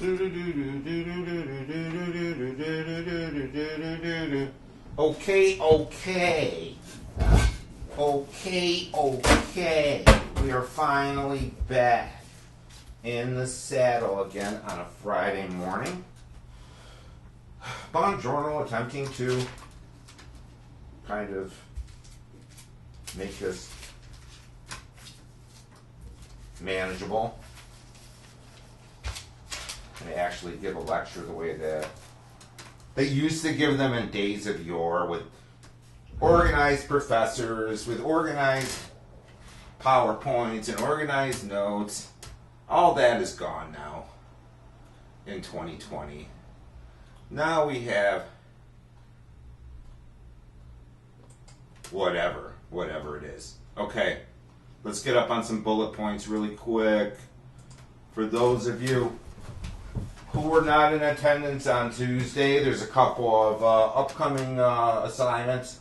Okay, okay. Okay, okay. We are finally back in the saddle again on a Friday morning. Buongiorno, attempting to kind of make this manageable and actually give a lecture the way that they used to give them in days of yore, with organized professors, with organized PowerPoints and organized notes. All that is gone now in 2020. Now we have whatever it is. Okay, let's get up on some bullet points really quick. For those of you who were not in attendance on Tuesday, there's a couple of upcoming assignments.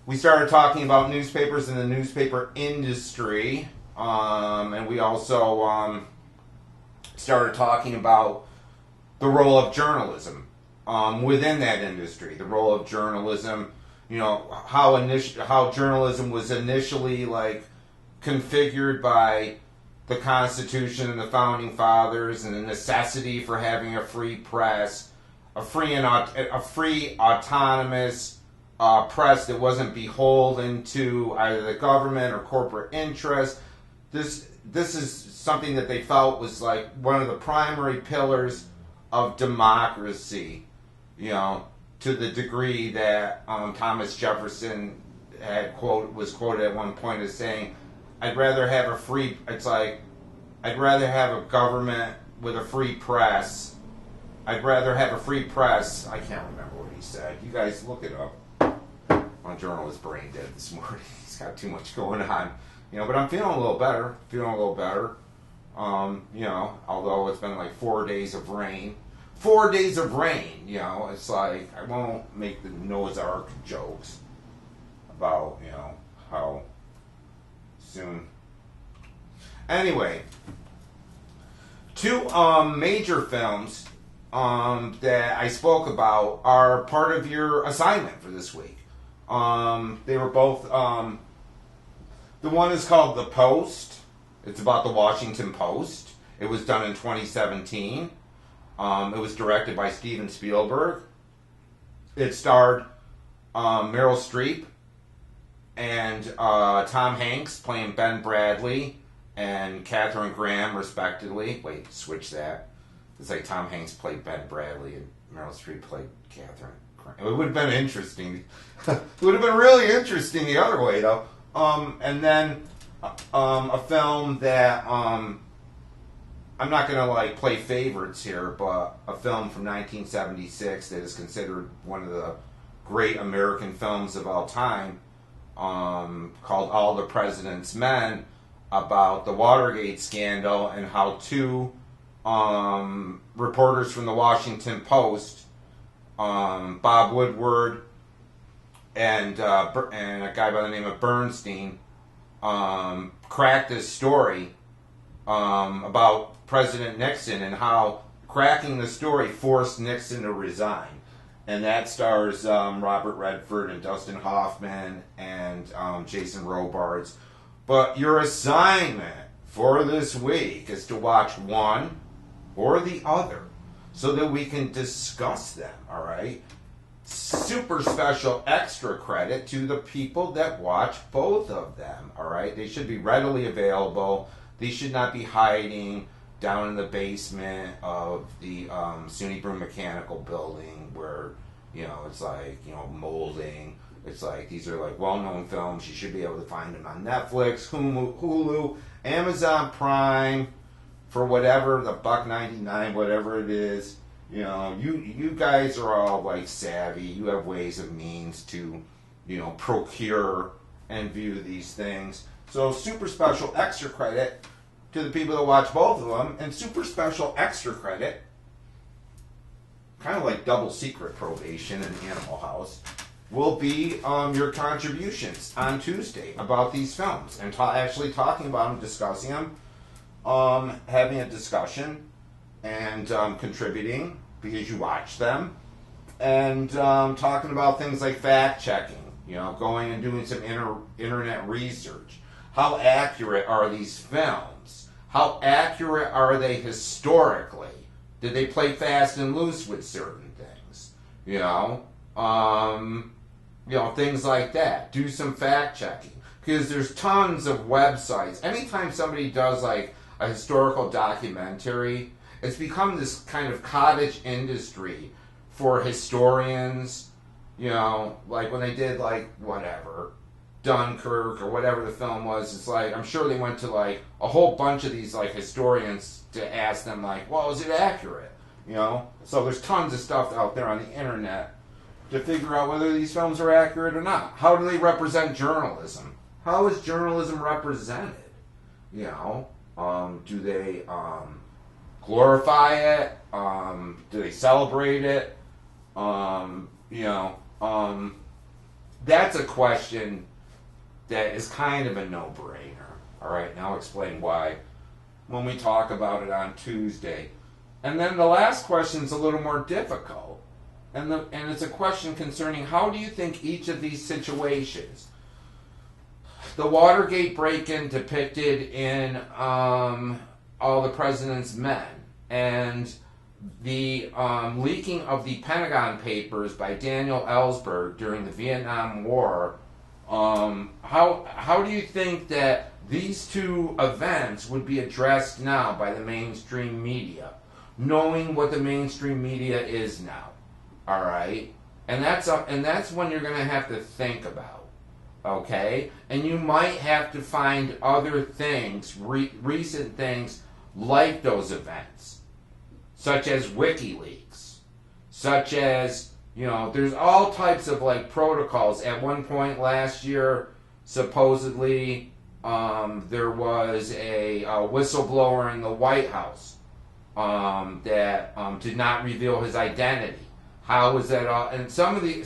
We started talking about newspapers and the newspaper industry, and we also started talking about the role of journalism within that industry. The role of journalism, you know, how journalism was initially like configured by the Constitution and the Founding Fathers, and the necessity for having a free press, a free autonomous press that wasn't beholden to either the government or corporate interest. This is something that they felt was like one of the primary pillars of democracy, you know, to the degree that Thomas Jefferson was quoted at one point as saying, I'd rather have I'd rather have a government with a free press. I'd rather have a free press. I can't remember what he said. You guys look it up. My journalist brain dead this morning. He's got too much going on. You know, but I'm feeling a little better. You know, although it's been like 4 days of rain. 4 days of rain, you know, it's like, I won't make the Noah's Ark jokes about, you know, how soon. Anyway, two major films that I spoke about are part of your assignment for this week. They were both, the one is called The Post. It's about the Washington Post. It was done in 2017. It was directed by Steven Spielberg. It starred Meryl Streep and Tom Hanks playing Ben Bradley and Katharine Graham, respectively. Wait, switch that. It's like Tom Hanks played Ben Bradley and Meryl Streep played Katharine Graham. It would have been interesting. It would have been really interesting the other way, though. And then a film that I'm not going to like play favorites here, but a film from 1976 that is considered one of the great American films of all time, called All the President's Men, about the Watergate scandal and how two reporters from the Washington Post, Bob Woodward and a guy by the name of Bernstein, cracked this story about President Nixon and how cracking the story forced Nixon to resign. And that stars Robert Redford and Dustin Hoffman and Jason Robards. But your assignment for this week is to watch one or the other so that we can discuss them, all right? Super special extra credit to the people that watch both of them, all right? They should be readily available. They should not be hiding down in the basement of the SUNY Broome Mechanical Building where, you know, it's like, you know, molding. It's like, these are like well-known films. You should be able to find them on Netflix, Hulu, Amazon Prime, for whatever, the $1.99, whatever it is. You know, you guys are all like savvy. You have ways of means to, you know, procure and view these things. So super special extra credit to the people that watch both of them, and super special extra credit, kind of like double secret probation in Animal House, will be your contributions on Tuesday about these films, and actually talking about them, discussing them, having a discussion, and contributing because you watch them, and talking about things like fact checking, going and doing some internet research. How accurate are these films? How accurate are they historically? Did they play fast and loose with certain things? Things like that. Do some fact checking, because there's tons of websites. Anytime somebody does like a historical documentary, it's become this kind of cottage industry for historians. Like when they did like whatever Dunkirk or whatever the film was, it's like I'm sure they went to like a whole bunch of these like historians to ask them like, well, is it accurate? So there's tons of stuff out there on the internet to figure out whether these films are accurate or not. How do they represent journalism? How is journalism represented? Do they glorify it? Do they celebrate it? That's a question that is kind of a no-brainer. All right, now I'll explain why when we talk about it on Tuesday. And then the last question is a little more difficult. And it's a question concerning how do you think each of these situations, the Watergate break-in depicted in All the President's Men, and the leaking of the Pentagon Papers by Daniel Ellsberg during the Vietnam War, how do you think that these two events would be addressed now by the mainstream media, knowing what the mainstream media is now? All right, and that's when you're going to have to think about, okay, and you might have to find other things, recent things like those events, such as WikiLeaks, such as there's all types of like protocols. At one point last year, supposedly there was a whistleblower in the White House that did not reveal his identity. How was that all? And some of the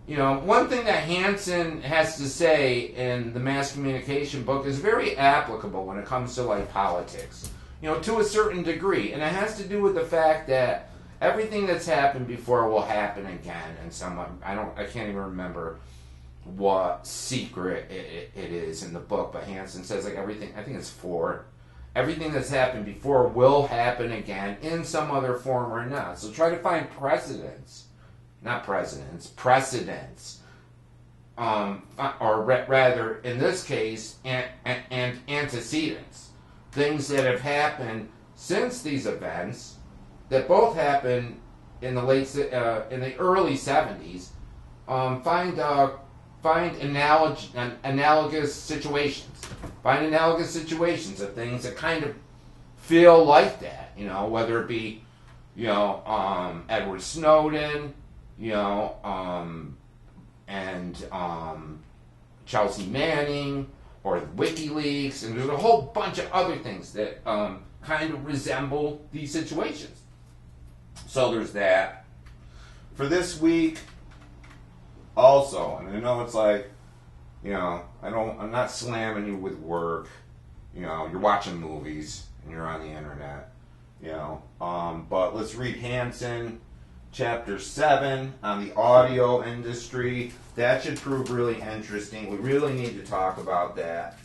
one thing that Hansen has to say in the mass communication book is very applicable when it comes to like politics, to a certain degree, and it has to do with the fact that everything that's happened before will happen again. And I can't even remember what secret it is in the book, but Hansen says like everything. I think it's 4. Everything that's happened before will happen again in some other form or not. So try to find precedents, rather, in this case, and antecedents, things that have happened since these events that both happened in the early 70s. Find analogous situations. Find analogous situations of things that kind of feel like that, whether it be, Edward Snowden, and Chelsea Manning, or WikiLeaks, and there's a whole bunch of other things that kind of resemble these situations. So there's that. For this week, also, and I know it's like, I'm not slamming you with work. You're watching movies and you're on the internet. But let's read Hansen, chapter 7 on the audio industry. That should prove really interesting. We really need to talk about that.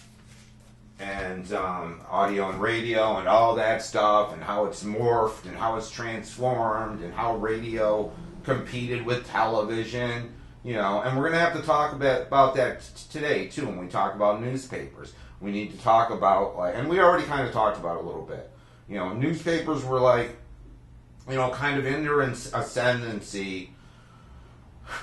And audio and radio and all that stuff, and how it's morphed and how it's transformed and how radio competed with television. And we're going to have to talk about that today, too, when we talk about newspapers. We need to talk about, and we already kind of talked about it a little bit. Newspapers were kind of in their ascendancy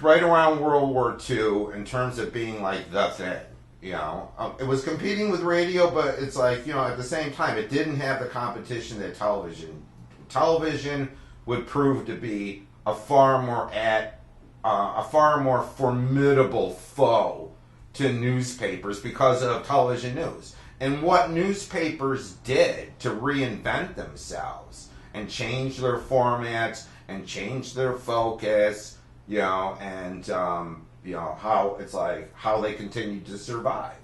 right around World War II in terms of being like the thing. It was competing with radio, but it's like, at the same time, it didn't have the competition that television. Television would prove to be a far more formidable foe to newspapers because of television news. And what newspapers did to reinvent themselves and change their formats and change their focus, and how it's like how they continued to survive.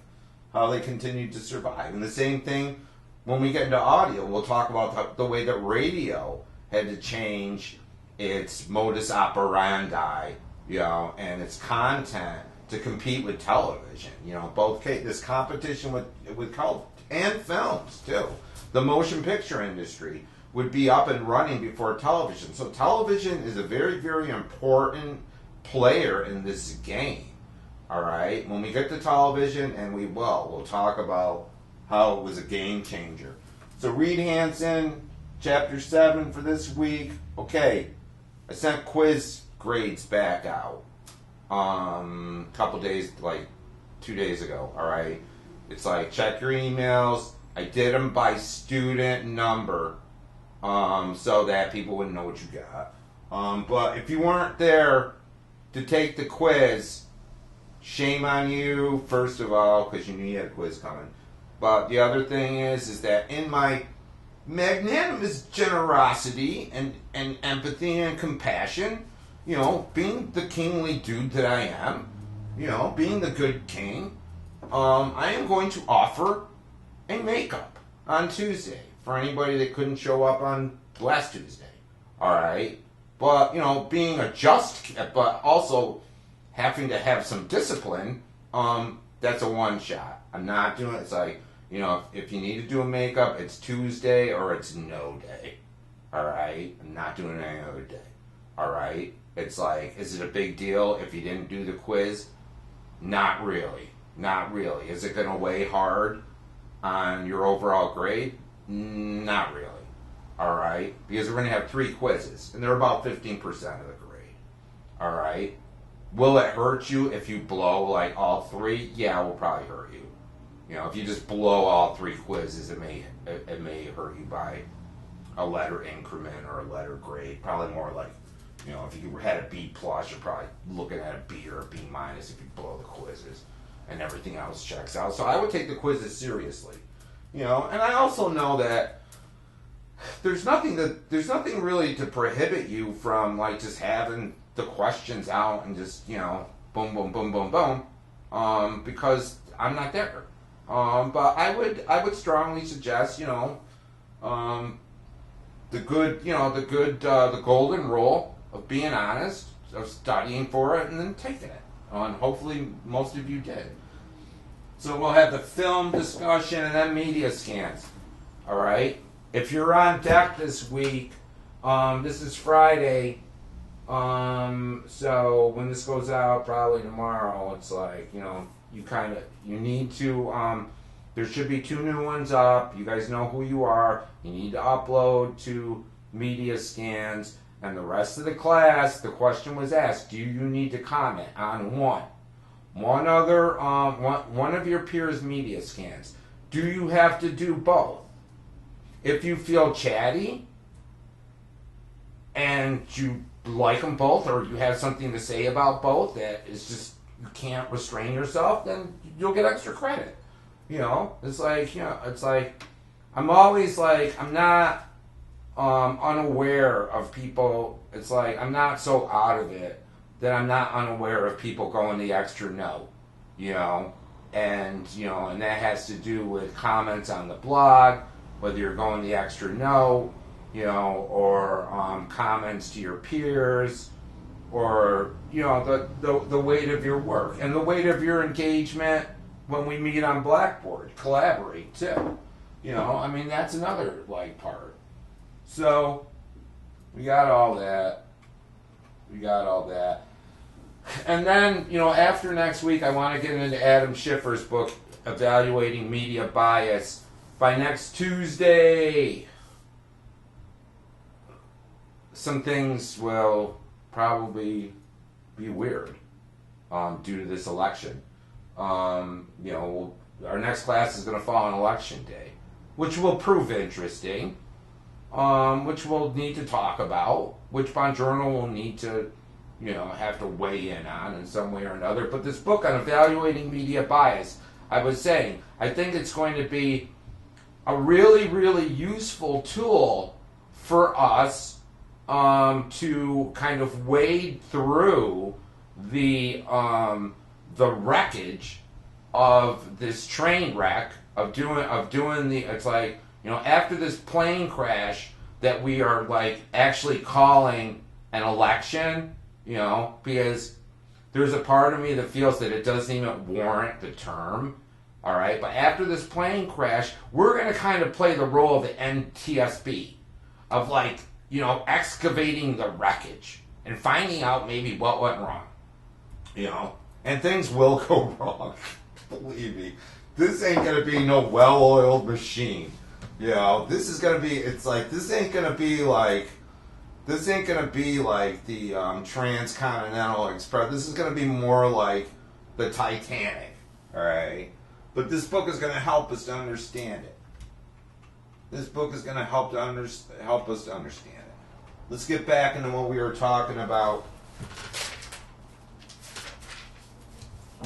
And the same thing when we get into audio, we'll talk about the way that radio had to change its modus operandi, and its content to compete with television. Both this competition with and films too. The motion picture industry would be up and running before television. So television is a very, very important player in this game. All right. When we get to television, and we'll talk about how it was a game changer. So Reed Hansen, Chapter 7 for this week. Okay, I sent quiz grades back out couple days, like 2 days ago. All right. It's like, check your emails. I did them by student number so that people wouldn't know what you got. But if you weren't there to take the quiz, shame on you, first of all, because you knew you had a quiz coming. But the other thing is that in my magnanimous generosity and empathy and compassion, being the kingly dude that I am, being the good king, I am going to offer a makeup on Tuesday for anybody that couldn't show up on last Tuesday. All right? But, being a just, but also having to have some discipline, that's a one shot. I'm not doing it. It's like, if you need to do a makeup, it's Tuesday or it's no day. All right? I'm not doing it any other day. All right? It's like, is it a big deal if you didn't do the quiz? Not really. Not really. Is it going to weigh hard on your overall grade? Not really. All right? Because we're going to have 3 quizzes, and they're about 15% of the grade. All right? Will it hurt you if you blow like all 3? Yeah, it will probably hurt you. If you just blow all 3 quizzes, it may hurt you by a letter increment or a letter grade. Probably more like, if you had a B plus, you're probably looking at a B or a B minus if you blow the quizzes, and everything else checks out. So I would take the quizzes seriously, and I also know that there's nothing really to prohibit you from like just having the questions out and just boom, boom, boom, boom, boom, because I'm not there. But I would strongly suggest the golden rule of being honest, of studying for it, and then taking it. And hopefully most of you did. So we'll have the film discussion and then media scans. All right. If you're on deck this week, this is Friday. So when this goes out, probably tomorrow, it's like, you need to, there should be 2 new ones up. You guys know who you are. You need to upload to media scans. And the rest of the class, the question was asked, do you need to comment on one of your peers' media scans? Do you have to do both? If you feel chatty and you like them both, or you have something to say about both that is just, you can't restrain yourself, then you'll get extra credit. It's like, I'm always like, I'm not unaware of people. It's like, I'm not so out of it that I'm not unaware of people going the extra no, and that has to do with comments on the blog, whether you're going the extra no, or comments to your peers, or the weight of your work and the weight of your engagement when we meet on Blackboard, collaborate too. That's another part. So we got all that. And then, after next week, I want to get into Adam Schiffer's book, Evaluating Media Bias. By next Tuesday, some things will probably be weird due to this election. Our next class is going to fall on election day, which will prove interesting, which we'll need to talk about, which Bongiorno will need to, have to weigh in on in some way or another. But this book on evaluating media bias, I was saying, I think it's going to be a really, really useful tool for us to kind of wade through the wreckage of this train wreck of doing the, it's like, After this plane crash, that we are like actually calling an election, because there's a part of me that feels that it doesn't even warrant the term. All right, but after this plane crash, we're going to kind of play the role of the NTSB, of like, excavating the wreckage and finding out maybe what went wrong. And things will go wrong. Believe me, this ain't going to be no well-oiled machine. This is going to be, this ain't going to be like the Transcontinental Express. This is going to be more like the Titanic, all right? But this book is going to help us to understand it. This book is going to help us to understand it. Let's get back into what we were talking about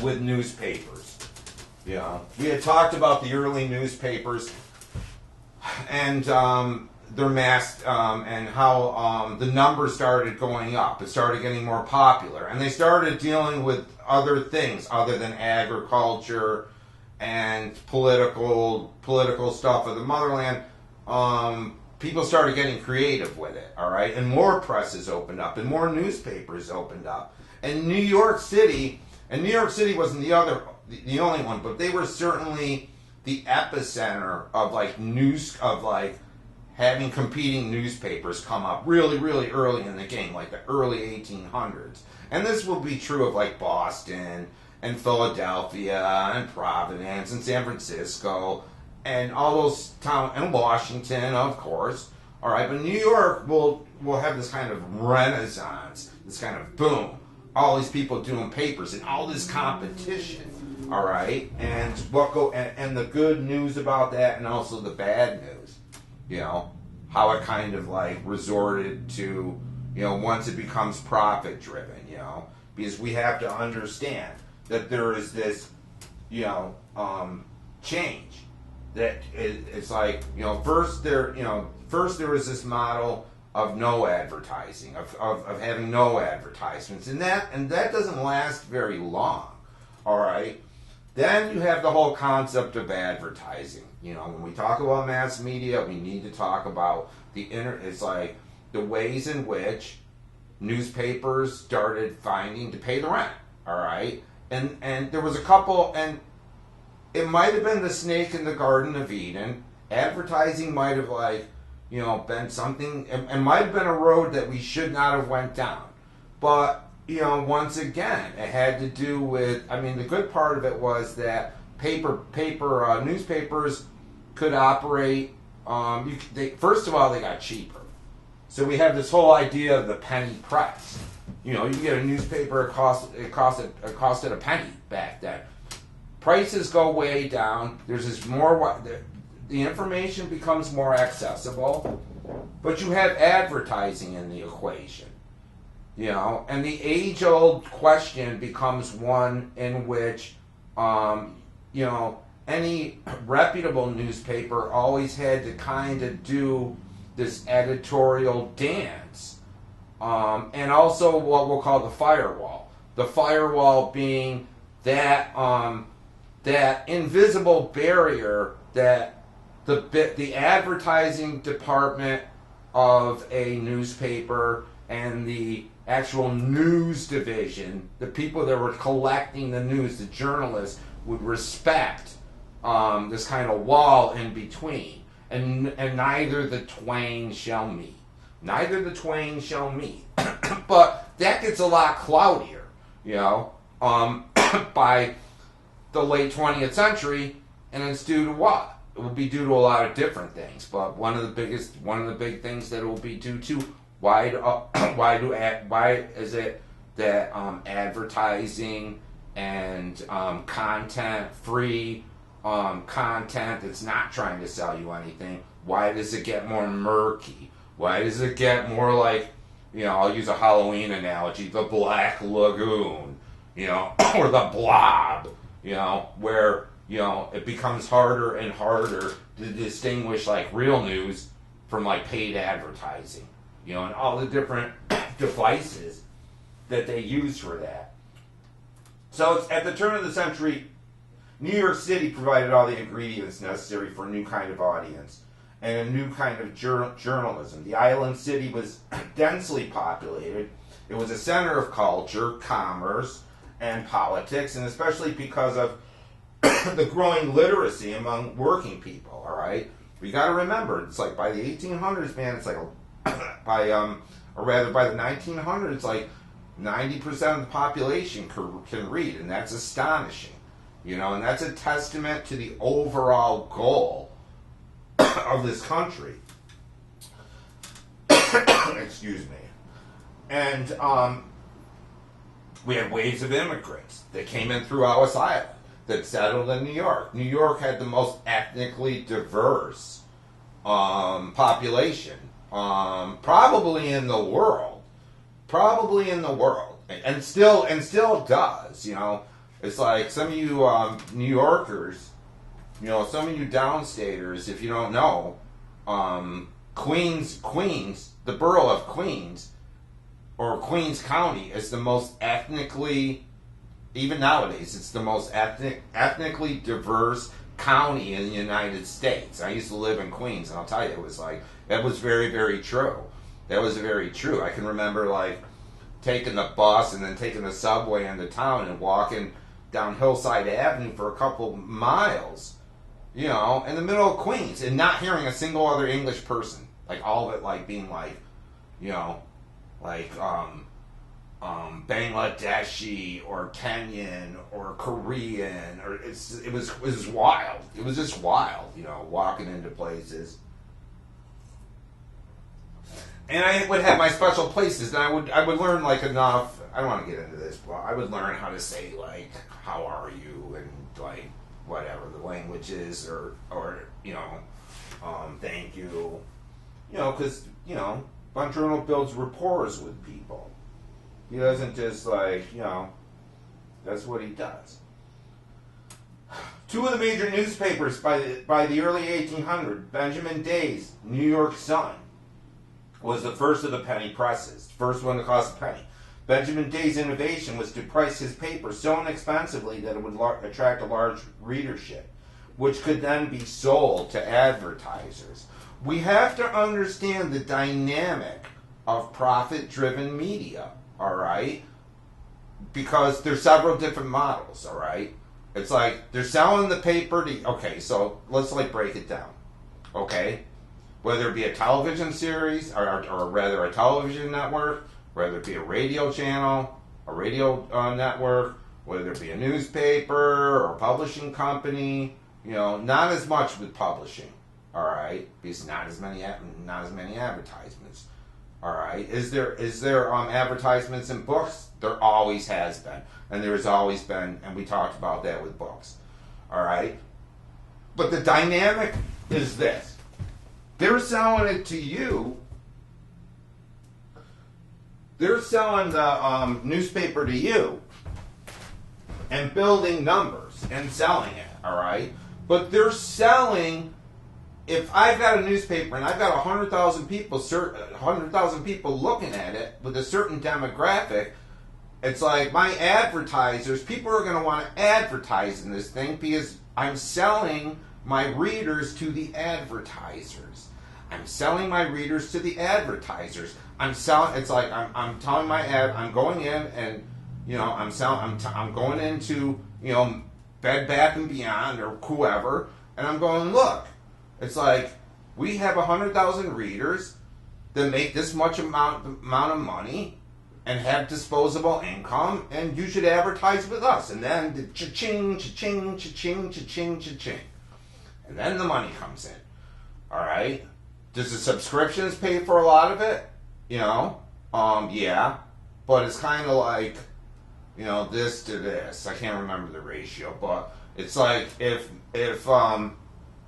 with newspapers. We had talked about the early newspapers and their mass and how the numbers started going up. It started getting more popular, and they started dealing with other things other than agriculture and political stuff of the motherland. People started getting creative with it, all right, and more presses opened up, and more newspapers opened up. And New York City wasn't the only one, but they were certainly the epicenter of having competing newspapers come up really, really early in the game, like the early 1800s. And this will be true of like Boston and Philadelphia and Providence and San Francisco and all those towns, and Washington, of course. All right, but New York will have this kind of renaissance, this kind of boom. All these people doing papers and all this competition. All right, and and the good news about that, and also the bad news. How it kind of like resorted to, once it becomes profit driven. Because we have to understand that there is this, change. That it's like, first there was this model of no advertising, of having no advertisements, and that doesn't last very long. All right. Then you have the whole concept of advertising. When we talk about mass media, we need to talk about it's like the ways in which newspapers started finding to pay the rent. All right. And there was a couple, and it might have been the snake in the Garden of Eden. Advertising might have been something, it might have been a road that we should not have went down. But, once again, it had to do with, the good part of it was that newspapers could operate, first of all, they got cheaper. So we have this whole idea of the penny press. You get a newspaper, it costed a penny back then. Prices go way down. There's this more, the information becomes more accessible, but you have advertising in the equation. And the age-old question becomes one in which, any reputable newspaper always had to kind of do this editorial dance. And also what we'll call the firewall. The firewall being that invisible barrier that the advertising department of a newspaper and the actual news division, the people that were collecting the news, the journalists, would respect this kind of wall in between. And neither the twain shall meet. Neither the twain shall meet. But that gets a lot cloudier, by the late 20th century, and it's due to what? It will be due to a lot of different things, but one of the big things that it will be due to, why is it that advertising and free content that's not trying to sell you anything, why does it get more murky? Why does it get more like, I'll use a Halloween analogy, the Black Lagoon, or the Blob, where, it becomes harder and harder to distinguish like real news from like paid advertising, and all the different devices that they use for that. So it's, at the turn of the century, New York City provided all the ingredients necessary for a new kind of audience. and a new kind of journalism. The island city was densely populated. It was a center of culture, commerce, and politics, and especially because of the growing literacy among working people, all right? We got to remember, it's like by the 1800s, man, it's like, by the 1900s, like 90% of the population can read, and that's astonishing, you know, and that's a testament to the overall goal of this country. Excuse me. And we had waves of immigrants that came in through Ellis Island that settled in New York. New York had the most ethnically diverse population, probably in the world, and still does. You know, it's like some of you New Yorkers, you know, some of you downstaters, if you don't know, Queens, the borough of Queens, or Queens County, is the most ethnically, even nowadays, it's the most ethnically diverse county in the United States. I used to live in Queens, and I'll tell you, it was like, that was very, very true. That was very true. I can remember, like, taking the bus and then taking the subway into town and walking down Hillside Avenue for a couple miles, you know, in the middle of Queens, and not hearing a single other English person. Like, all of it, like, being like, you know, like, Bangladeshi or Kenyan or Korean, or it was wild. It was just wild, you know, walking into places. And I would have my special places, and I would learn like enough. I don't want to get into this, but I would learn how to say like, "How are you?" and like whatever the language is, or you know, thank you, you know, because you know, Bongiorno builds rapport with people. He doesn't just like, you know, that's what he does. Two of the major newspapers by the early 1800s, Benjamin Day's New York Sun was the first of the penny presses, first one to cost a penny. Benjamin Day's innovation was to price his paper so inexpensively that it would attract a large readership, which could then be sold to advertisers. We have to understand the dynamic of profit-driven media. All right, because there's several different models. All right, it's like they're selling the paper to. Okay, so let's like break it down. Okay, whether it be a television series or rather a television network, whether it be a radio channel, a radio network, whether it be a newspaper or a publishing company. You know, not as much with publishing. All right, because not as many advertisements. All right. Is there advertisements in books? There always has been, and there has always been, and we talked about that with books. All right. But the dynamic is this: they're selling it to you. They're selling the newspaper to you, and building numbers and selling it. All right. But they're selling. If I've got a newspaper and I've got 100,000 people looking at it with a certain demographic, it's like my advertisers, people are going to want to advertise in this thing because I'm selling my readers to the advertisers. I'm selling my readers to the advertisers. It's like I'm telling my ad, I'm going in and, you know, I'm going into, you know, Bed Bath & Beyond or whoever, and I'm going, look. It's like, we have 100,000 readers that make this much amount of money and have disposable income, and you should advertise with us. And then the cha-ching, cha-ching, cha-ching, cha-ching, cha-ching. And then the money comes in. All right? Does the subscriptions pay for a lot of it? You know? Yeah. But it's kind of like, you know, this to this. I can't remember the ratio, but it's like if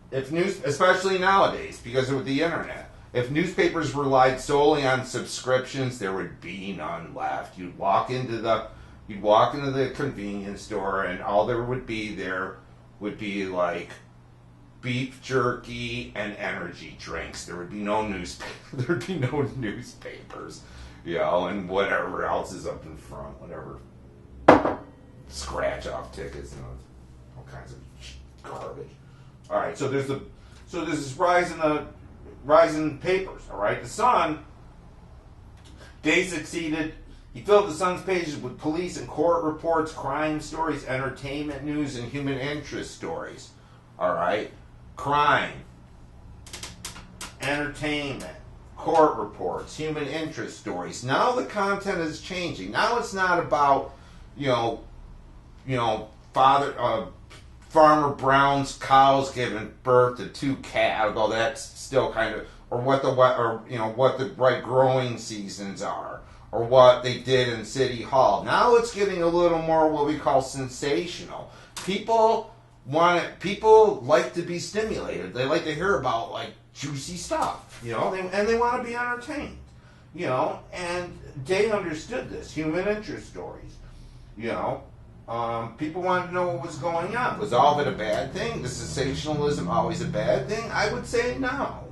especially nowadays, because of the internet, if newspapers relied solely on subscriptions, there would be none left. You'd walk into the convenience store, and all there would be like beef jerky and energy drinks. There would be no newspapers, you know, and whatever else is up in front, whatever scratch off tickets and all kinds of garbage. All right, so there's this rise in the rising papers. All right, the Sun. Day succeeded. He filled the Sun's pages with police and court reports, crime stories, entertainment news, and human interest stories. All right, crime, entertainment, court reports, human interest stories. Now the content is changing. Now it's not about, Farmer Brown's cows giving birth to 2 calves, although that's still kind of, or what the right growing seasons are, or what they did in City Hall. Now it's getting a little more what we call sensational. People like to be stimulated. They like to hear about like juicy stuff, and they want to be entertained, and they understood this, human interest stories, people wanted to know what was going on. Was all of it a bad thing? Was sensationalism always a bad thing? I would say no.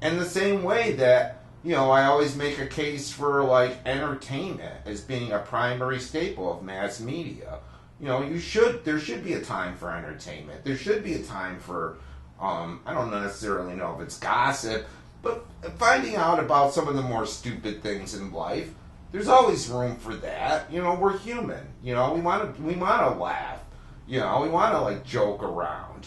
In the same way that, I always make a case for like entertainment as being a primary staple of mass media. There should be a time for entertainment. There should be a time for, I don't necessarily know if it's gossip, but finding out about some of the more stupid things in life. There's always room for that. We're human. We want to laugh. We want to like joke around.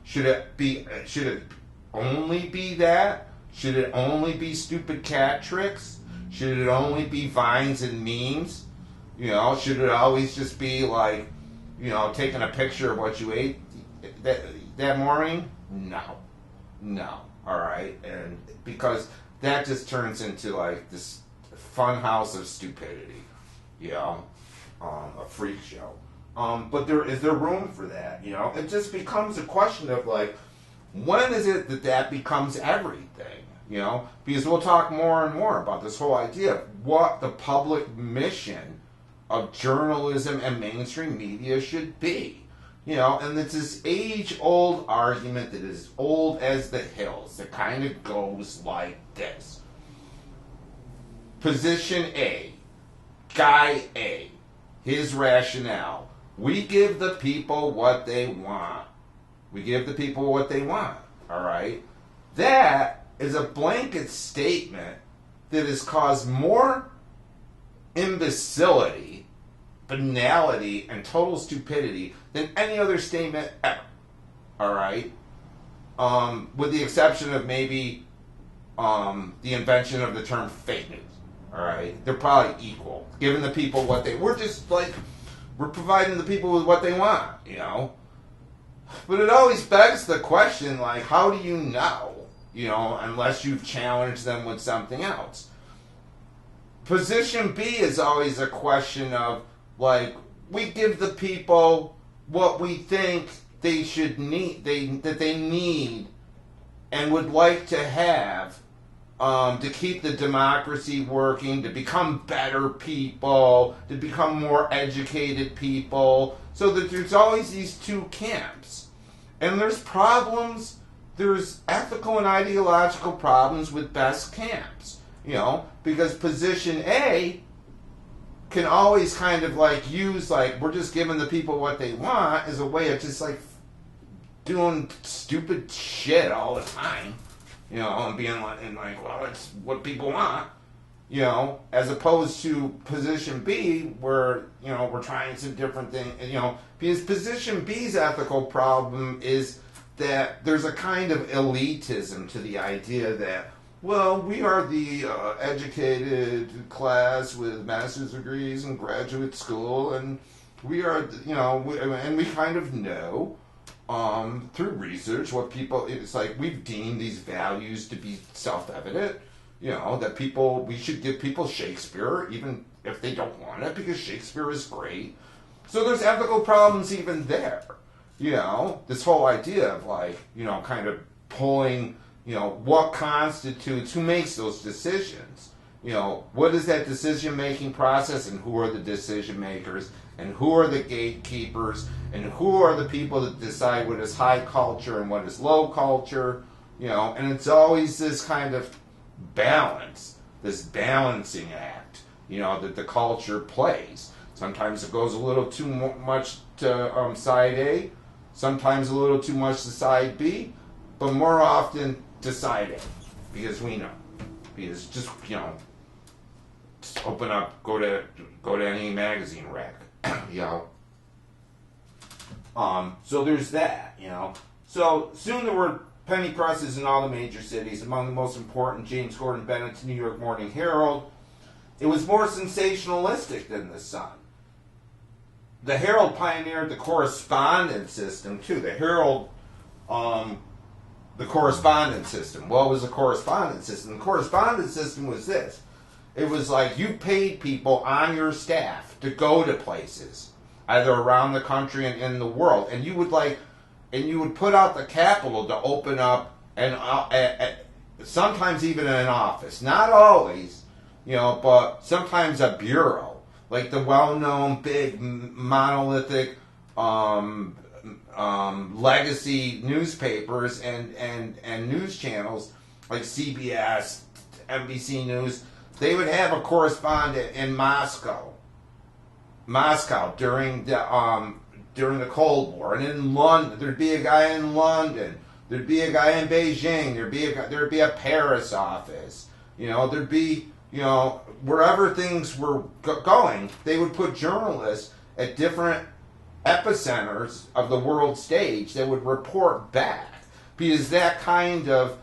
Should it only be that? Should it only be stupid cat tricks? Should it only be vines and memes? Should it always just be like, taking a picture of what you ate that morning? No. All right, and because that just turns into like this fun house of stupidity, a freak show. But is there room for that? It just becomes a question of like, when is it that becomes everything? Because we'll talk more and more about this whole idea of what the public mission of journalism and mainstream media should be. And it's this age-old argument that is old as the hills that kind of goes like this. Position A, Guy A, his rationale. We give the people what they want. All right? That is a blanket statement that has caused more imbecility, banality, and total stupidity than any other statement ever. All right? With the exception of maybe the invention of the term fake news. All right? They're probably equal. Giving the people what we're providing the people with what they want, But it always begs the question, like, how do you know? Unless you've challenged them with something else. Position B is always a question of, like, we give the people what we think they should need, that they need and would like to have to keep the democracy working, to become better people, to become more educated people, so that there's always these two camps. And there's problems. There's ethical and ideological problems with best camps, because position A can always kind of like use like we're just giving the people what they want as a way of just like doing stupid shit all the time, and being like, well, it's what people want, as opposed to position B where, we're trying some different things, because position B's ethical problem is that there's a kind of elitism to the idea that, well, we are the educated class with master's degrees and graduate school, and we are, and we kind of know through research what people, it's like we've deemed these values to be self-evident, that we should give people Shakespeare, even if they don't want it, because Shakespeare is great. So there's ethical problems even there. This whole idea of like, kind of pulling, what constitutes, who makes those decisions? What is that decision-making process, and who are the decision makers, and who are the gatekeepers, and who are the people that decide what is high culture and what is low culture? And it's always this kind of balance, this balancing act, that the culture plays. Sometimes it goes a little too much to side A, sometimes a little too much to side B, but more often to side A. because we know. Because just, just open up, go to any magazine rack, So there's that, So soon there were penny presses in all the major cities. Among the most important, James Gordon Bennett's New York Morning Herald. It was more sensationalistic than the Sun. The Herald pioneered the correspondence system too. The Herald, the correspondence system. What was the correspondence system? The correspondence system was this. It was like you paid people on your staff to go to places, either around the country and in the world, and you would put out the capital to open up sometimes even an office. Not always, but sometimes a bureau. Like the well-known big monolithic legacy newspapers and news channels like CBS, NBC News, they would have a correspondent in Moscow during the Cold War, and in London there'd be a guy in London, there'd be a guy in Beijing, there'd be a Paris office, there'd be wherever things were going, they would put journalists at different epicenters of the world stage that would report back. Because that kind of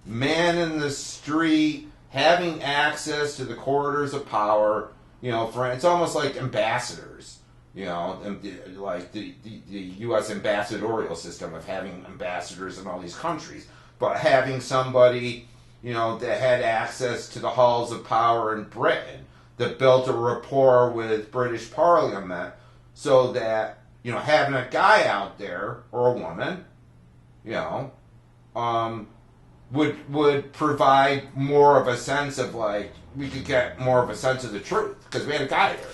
man in the street, having access to the corridors of power, it's almost like ambassadors, like the U.S. ambassadorial system of having ambassadors in all these countries. But having somebody that had access to the halls of power in Britain, that built a rapport with British Parliament, so that, having a guy out there, or a woman, would provide more of a sense of, like, we could get more of a sense of the truth, because we had a guy there,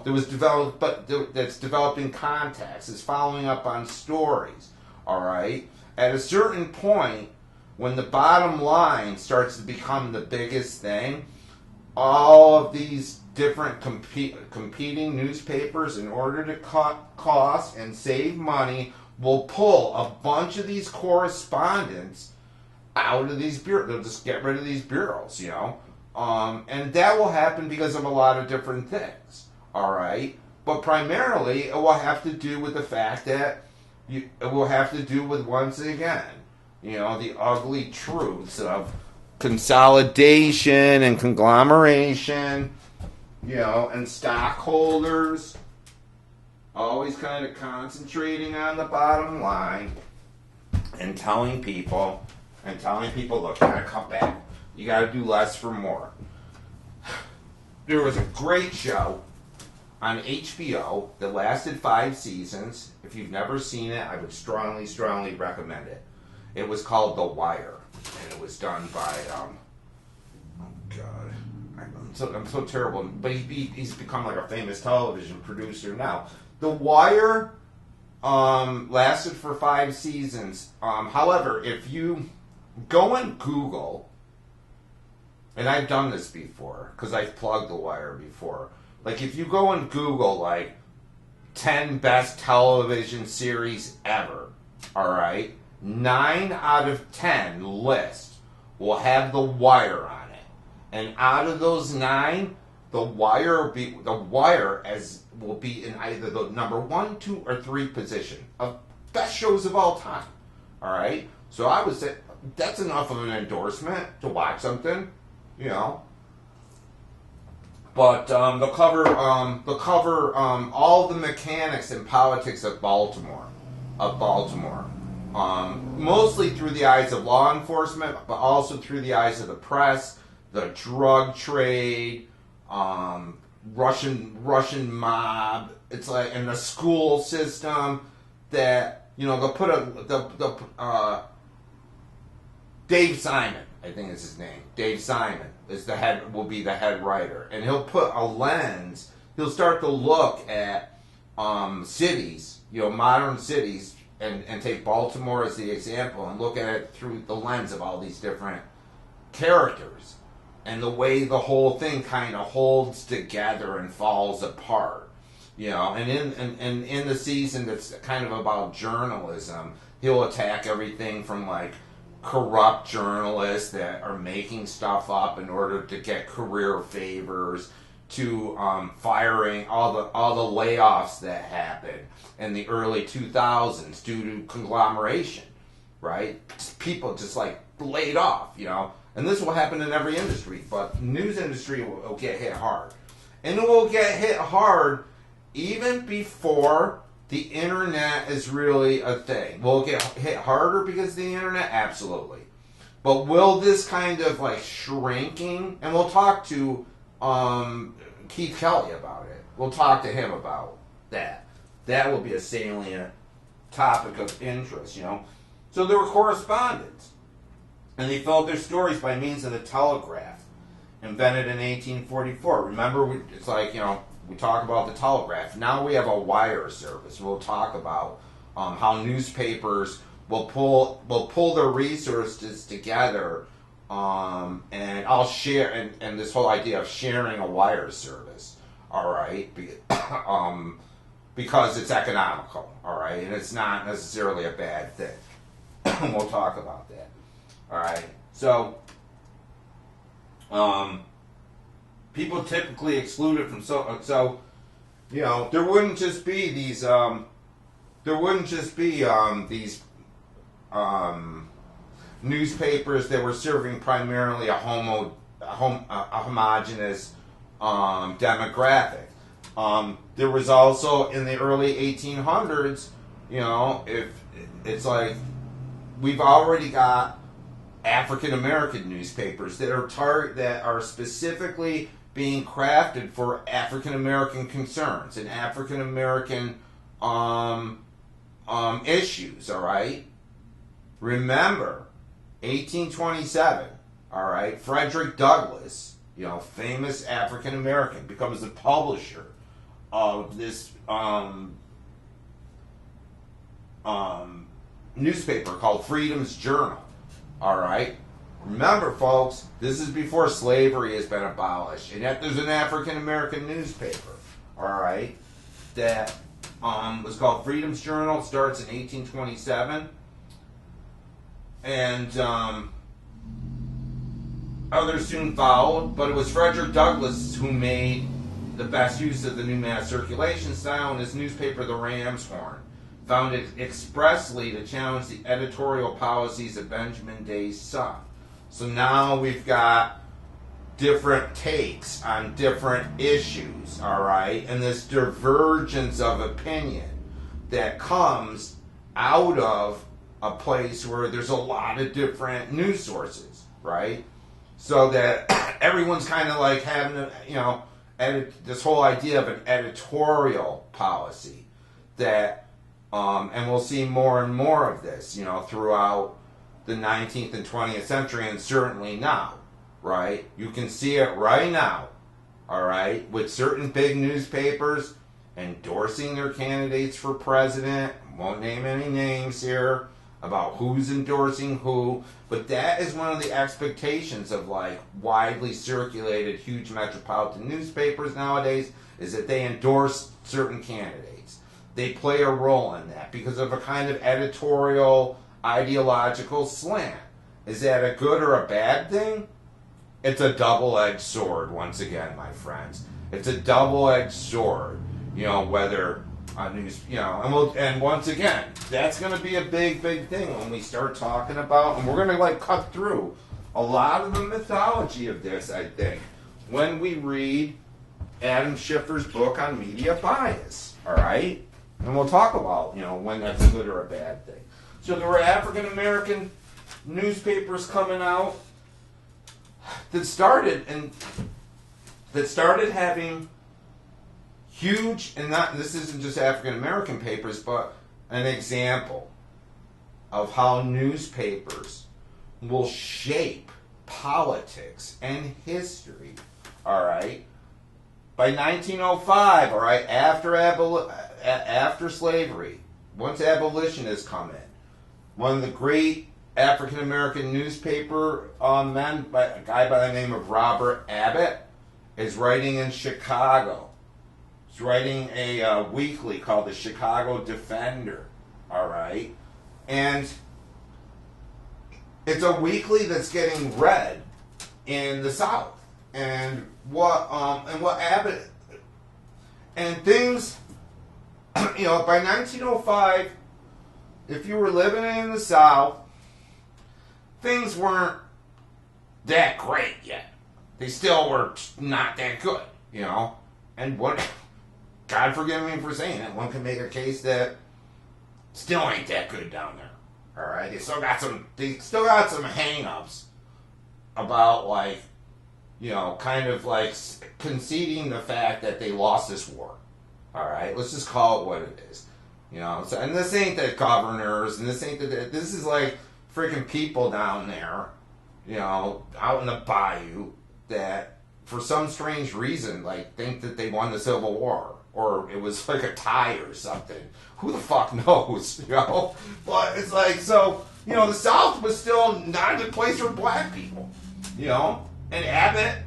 that was developed, but that's developing contacts, is following up on stories, all right? At a certain point, when the bottom line starts to become the biggest thing, all of these different competing newspapers, in order to cut costs and save money, will pull a bunch of these correspondents out of these bureaus. They'll just get rid of these bureaus, and that will happen because of a lot of different things, all right? But primarily, it will have to do with the fact that it will have to do with, once again, the ugly truths of consolidation and conglomeration, and stockholders always kind of concentrating on the bottom line and telling people, look, you gotta come back. You gotta do less for more. There was a great show on HBO that lasted 5 seasons. If you've never seen it, I would strongly, strongly recommend it. It was called The Wire, and it was done by, oh God, I'm so terrible, but he's become like a famous television producer now. The Wire lasted for 5 seasons. However, if you go and Google, and I've done this before, because I've plugged The Wire before, like if you go and Google, like, 10 best television series ever, all right? 9 out of 10 lists will have The Wire on it, and out of those 9, The Wire will be in either the number 1, 2, or 3 position of best shows of all time. All right, so I would say that's enough of an endorsement to watch something, But they'll cover all the mechanics and politics of Baltimore. Mostly through the eyes of law enforcement, but also through the eyes of the press, the drug trade, Russian mob. It's like in the school system that they'll put Dave Simon, I think is his name. Dave Simon will be the head writer, and he'll put a lens. He'll start to look at cities, modern cities. And take Baltimore as the example and look at it through the lens of all these different characters and the way the whole thing kind of holds together and falls apart, And in the season that's kind of about journalism, he'll attack everything from like corrupt journalists that are making stuff up in order to get career favors, to firing all the layoffs that happened in the early 2000s due to conglomeration, right? People just like laid off, you know. And this will happen in every industry, but the news industry will get hit hard. And it will get hit hard even before the internet is really a thing. Will it get hit harder because of the internet? Absolutely. But will this kind of like shrinking, and we'll talk to Keith Kelly about it. We'll talk to him about that. That will be a salient topic of interest, you know. So there were correspondents, and they filled their stories by means of the telegraph, invented in 1844. Remember, it's like, you know, we talk about the telegraph. Now we have a wire service. We'll talk about how newspapers will pull their resources together, and I'll share, and this whole idea of sharing a wire service, all right, because it's economical, all right, and it's not necessarily a bad thing. We'll talk about that, all right. So, people typically exclude it from so, you know, there wouldn't just be these newspapers that were serving primarily a homogenous demographic. There was also in the early 1800s, you know, if it's like we've already got African American newspapers that are specifically being crafted for African American concerns and African American issues. All right. Remember, 1827. All right, Frederick Douglass, you know, famous African American, becomes the publisher of this newspaper called Freedom's Journal. All right. Remember, folks, this is before slavery has been abolished, and yet there's an African American newspaper. All right, that was called Freedom's Journal. It starts in 1827, and others soon followed. But it was Frederick Douglass who made the best use of the new mass circulation style in his newspaper, The Ram's Horn, founded expressly to challenge the editorial policies of Benjamin Day's Sun. So now we've got different takes on different issues, all right? And this divergence of opinion that comes out of a place where there's a lot of different news sources, right? So that everyone's kind of like having a, you know, this whole idea of an editorial policy that, and we'll see more and more of this, you know, throughout the 19th and 20th century, and certainly now, right? You can see it right now, all right, with certain big newspapers endorsing their candidates for president. Won't name any names here about who's endorsing who, but that is one of the expectations of like widely circulated huge metropolitan newspapers nowadays, is that they endorse certain candidates. They play a role in that because of a kind of editorial ideological slant. Is that a good or a bad thing? It's a double-edged sword, once again, my friends. It's a double-edged sword. You know, whether on news, you know, and once again, that's going to be a big, big thing when we start talking about, and we're going to like cut through a lot of the mythology of this, I think, when we read Adam Schiffer's book on media bias. All right, and we'll talk about, you know, when that's a good or a bad thing. So there were African American newspapers coming out that started having huge, and not, this isn't just African American papers, but an example of how newspapers will shape politics and history. All right, by 1905, all right, after slavery, once abolition has come in, one of the great African American newspaper men, a guy by the name of Robert Abbott, is writing in Chicago. He's writing a weekly called the Chicago Defender. All right, and it's a weekly that's getting read in the South. And what Abbott and things, by 1905, if you were living in the South, things weren't that great yet. They still were not that good, And what, God forgive me for saying it, one can make a case that still ain't that good down there. All right, they still got some hang-ups about kind of conceding the fact that they lost this war. All right, let's just call it what it is. So, and this ain't the governors, and this ain't this is freaking people down there, out in the bayou that for some strange reason think that they won the Civil War, or it was a tie or something. Who the fuck knows, But it's the South was still not a good place for black people, And Abbott,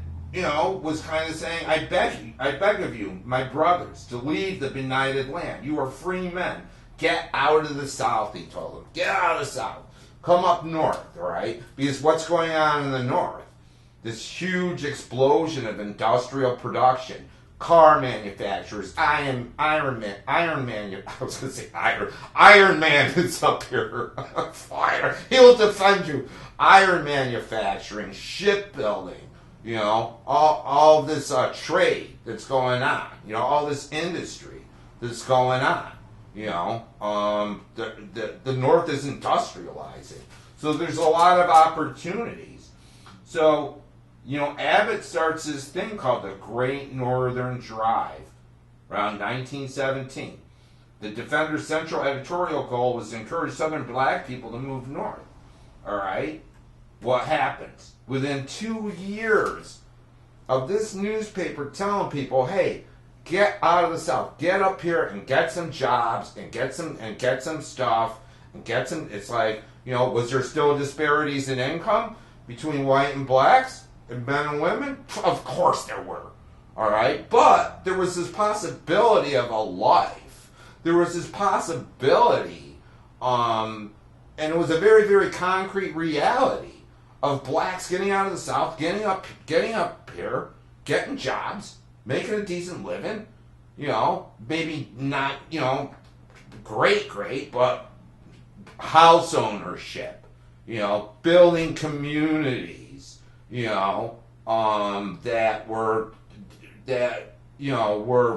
was kind of saying, I beg of you, my brothers, to leave the benighted land. You are free men. Get out of the South, he told them. Get out of the South. Come up north, all right? Because what's going on in the north? This huge explosion of industrial production. Car manufacturers, Iron Man is up here. Fire. He'll defend you. Iron manufacturing, shipbuilding, all this trade that's going on, all this industry that's going on, the North is industrializing. So there's a lot of opportunities. So, Abbott starts this thing called the Great Northern Drive around 1917. The Defender's central editorial goal was to encourage Southern black people to move north. All right? What happens? Within 2 years of this newspaper telling people, hey, get out of the South, get up here and get some jobs and get some stuff and get some, it's was there still disparities in income between white and blacks? And men and women? Of course there were. All right? But there was this possibility of a life. There was this possibility, and it was a very, very concrete reality of blacks getting out of the South, getting up here, getting jobs, making a decent living, maybe not, great, but house ownership, building communities, that were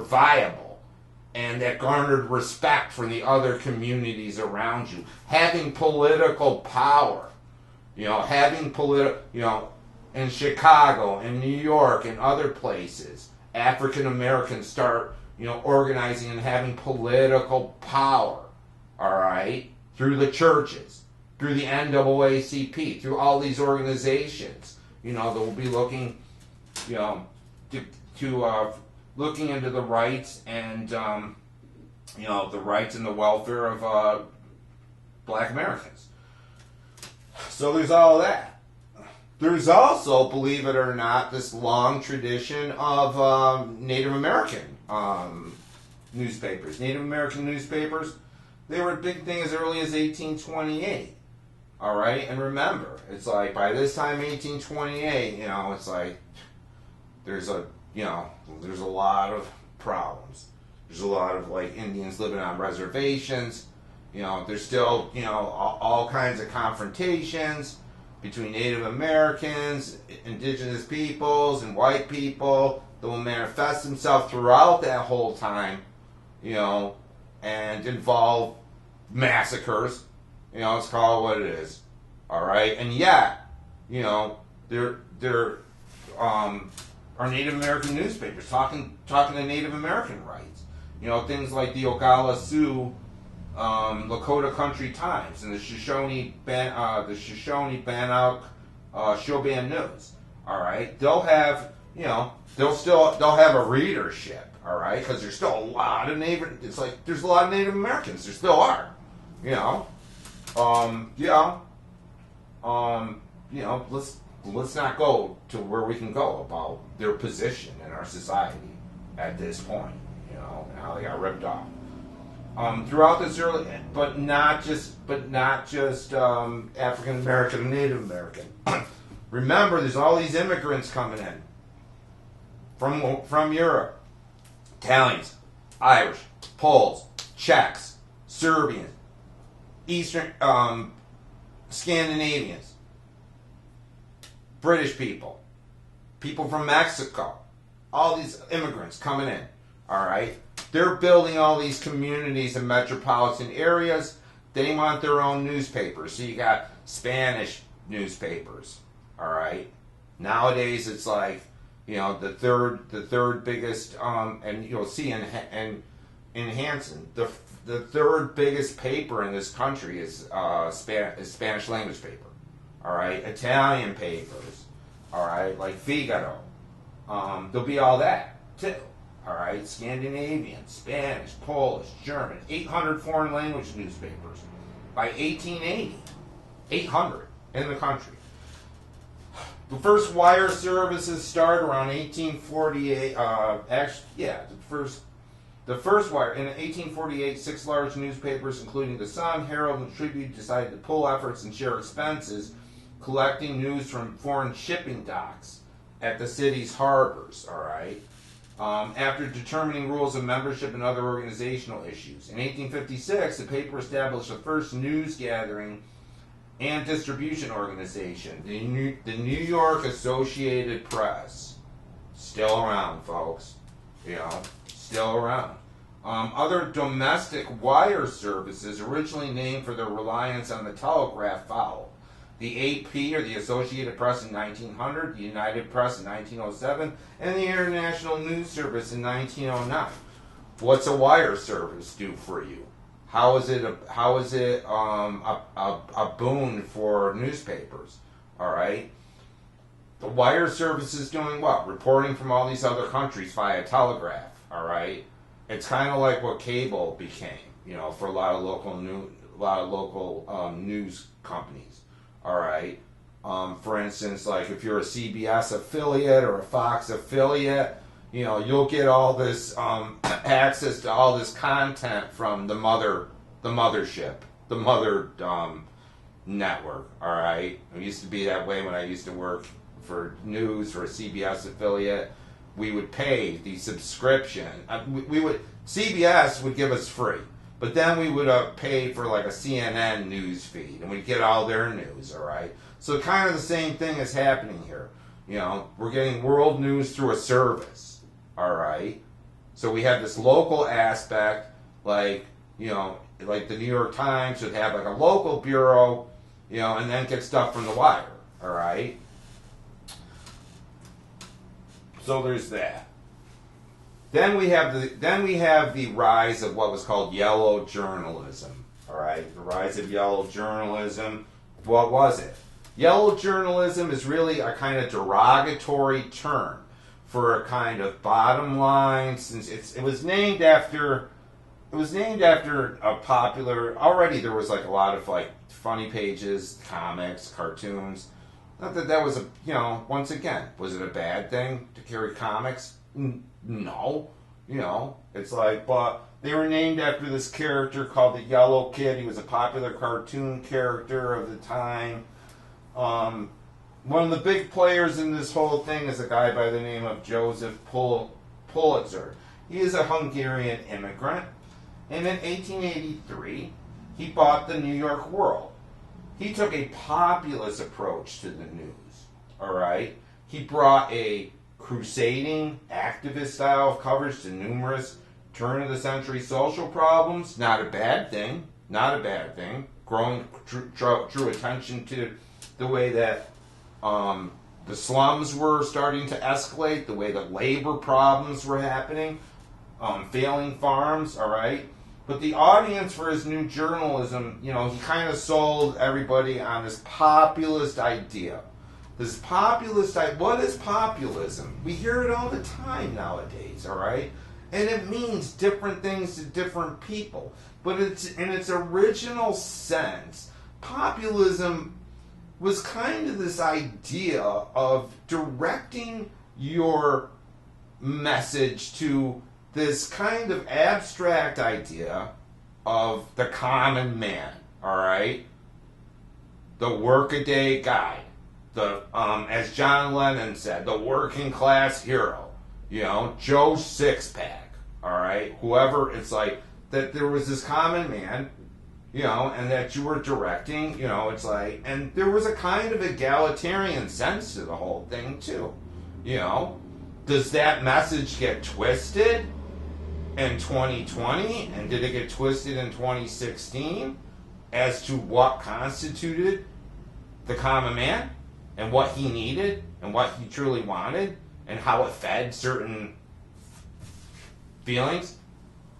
viable and that garnered respect from the other communities around you. Having political power, in Chicago and New York and other places, African Americans start, organizing and having political power, all right, through the churches, through the NAACP, through all these organizations. That will be looking, looking into the rights and, the rights and the welfare of black Americans. So there's all of that. There's also, believe it or not, this long tradition of Native American newspapers. Native American newspapers, they were a big thing as early as 1828. All right, and remember, it's by this time, 1828, it's there's a lot of problems. There's a lot of Indians living on reservations. There's still all kinds of confrontations between Native Americans, indigenous peoples, and white people that will manifest themselves throughout that whole time, and involve massacres. Let's call it what it is. All right, and yet, there are Native American newspapers talking to Native American rights. Things like the Oglala Sioux Lakota Country Times and the Shoshone Bannock Shoban News. All right, they'll have they'll have a readership. All right, because there's still a lot of there's a lot of Native Americans. There still are. Let's not go to where we can go about their position in our society at this point. Now they got ripped off. throughout this early, but not just African American and Native American. Remember, there's all these immigrants coming in from Europe: Italians, Irish, Poles, Czechs, Serbians, Eastern Scandinavians, British people, people from Mexico. All these immigrants coming in. All right. They're building all these communities in metropolitan areas. They want their own newspapers. So you got Spanish newspapers. All right. Nowadays it's like, the third biggest, and you'll see in Hanson, the third biggest paper in this country is Spanish language paper. All right. Italian papers. All right. Like Figaro. There'll be all that too. All right, Scandinavian, Spanish, Polish, German, 800 foreign language newspapers by 1880. 800 in the country. The first wire services start around 1848. The first wire in 1848. 6 large newspapers, including the Sun, Herald, and Tribune, decided to pool efforts and share expenses, collecting news from foreign shipping docks at the city's harbors. All right. After determining rules of membership and other organizational issues. In 1856, the paper established the first news gathering and distribution organization, the New York Associated Press. Still around, folks. Still around. Other domestic wire services, originally named for their reliance on the telegraph, followed. The AP, or the Associated Press, in 1900, the United Press in 1907, and the International News Service in 1909. What's a wire service do for you? How is it a boon for newspapers? All right. The wire service is doing what? Reporting from all these other countries via telegraph. All right. It's kind of like what cable became, for a lot of local news companies. All right. For instance, like if you're a CBS affiliate or a Fox affiliate, you'll get all this access to all this content from the mothership, the mother network. All right. It used to be that way when I used to work for news for a CBS affiliate. We would pay the subscription. CBS would give us free. But then we would pay for like a CNN news feed, and we'd get all their news, all right? So kind of the same thing is happening here. We're getting world news through a service, all right? So we have this local aspect, like the New York Times would have like a local bureau, and then get stuff from the wire, all right? So there's that. Then we have the rise of what was called yellow journalism. All right, the rise of yellow journalism. What was it? Yellow journalism is really a kind of derogatory term for a kind of bottom line, since it was named after a popular. Already there was like a lot of like funny pages, comics, cartoons. Not that was once again, was it a bad thing to carry comics? No, it's like, but they were named after this character called the Yellow Kid. He was a popular cartoon character of the time. One of the big players in this whole thing is a guy by the name of Joseph Pulitzer. He is a Hungarian immigrant, and in 1883, he bought the New York World. He took a populist approach to the news, all right? He brought a crusading, activist style of coverage to numerous turn-of-the-century social problems. Not a bad thing. Growing drew attention to the way that the slums were starting to escalate, the way that labor problems were happening, failing farms, all right? But the audience for his new journalism, he kind of sold everybody on this populist idea. What is populism? We hear it all the time nowadays, all right? And it means different things to different people. But in its original sense, populism was kind of this idea of directing your message to this kind of abstract idea of the common man, all right? The workaday guy, the as John Lennon said, the working class hero, Joe Sixpack, all right? Whoever, it's like that there was this common man, and that you were directing, it's like, and there was a kind of egalitarian sense to the whole thing too, Does that message get twisted in 2020, and did it get twisted in 2016 as to what constituted the common man and what he needed and what he truly wanted and how it fed certain feelings?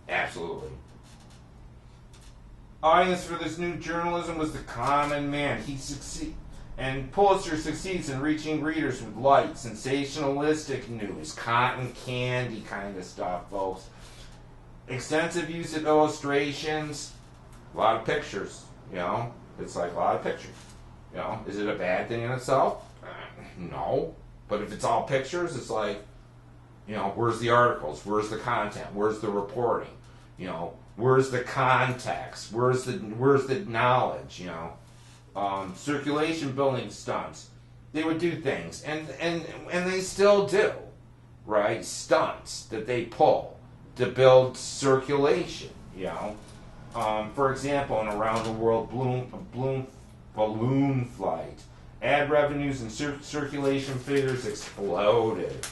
Absolutely. Audience for this new journalism was the common man. And Pulitzer succeeds in reaching readers with light, sensationalistic news, cotton candy kind of stuff, folks. Extensive use of illustrations, a lot of pictures, It's like a lot of pictures, Is it a bad thing in itself? No. But if it's all pictures, it's like, where's the articles? Where's the content? Where's the reporting? Where's the context? Where's the knowledge? Circulation building stunts. They would do things, and they still do, right? Stunts that they pull to build circulation. For example, in Around the World balloon flight, ad revenues and circulation figures exploded.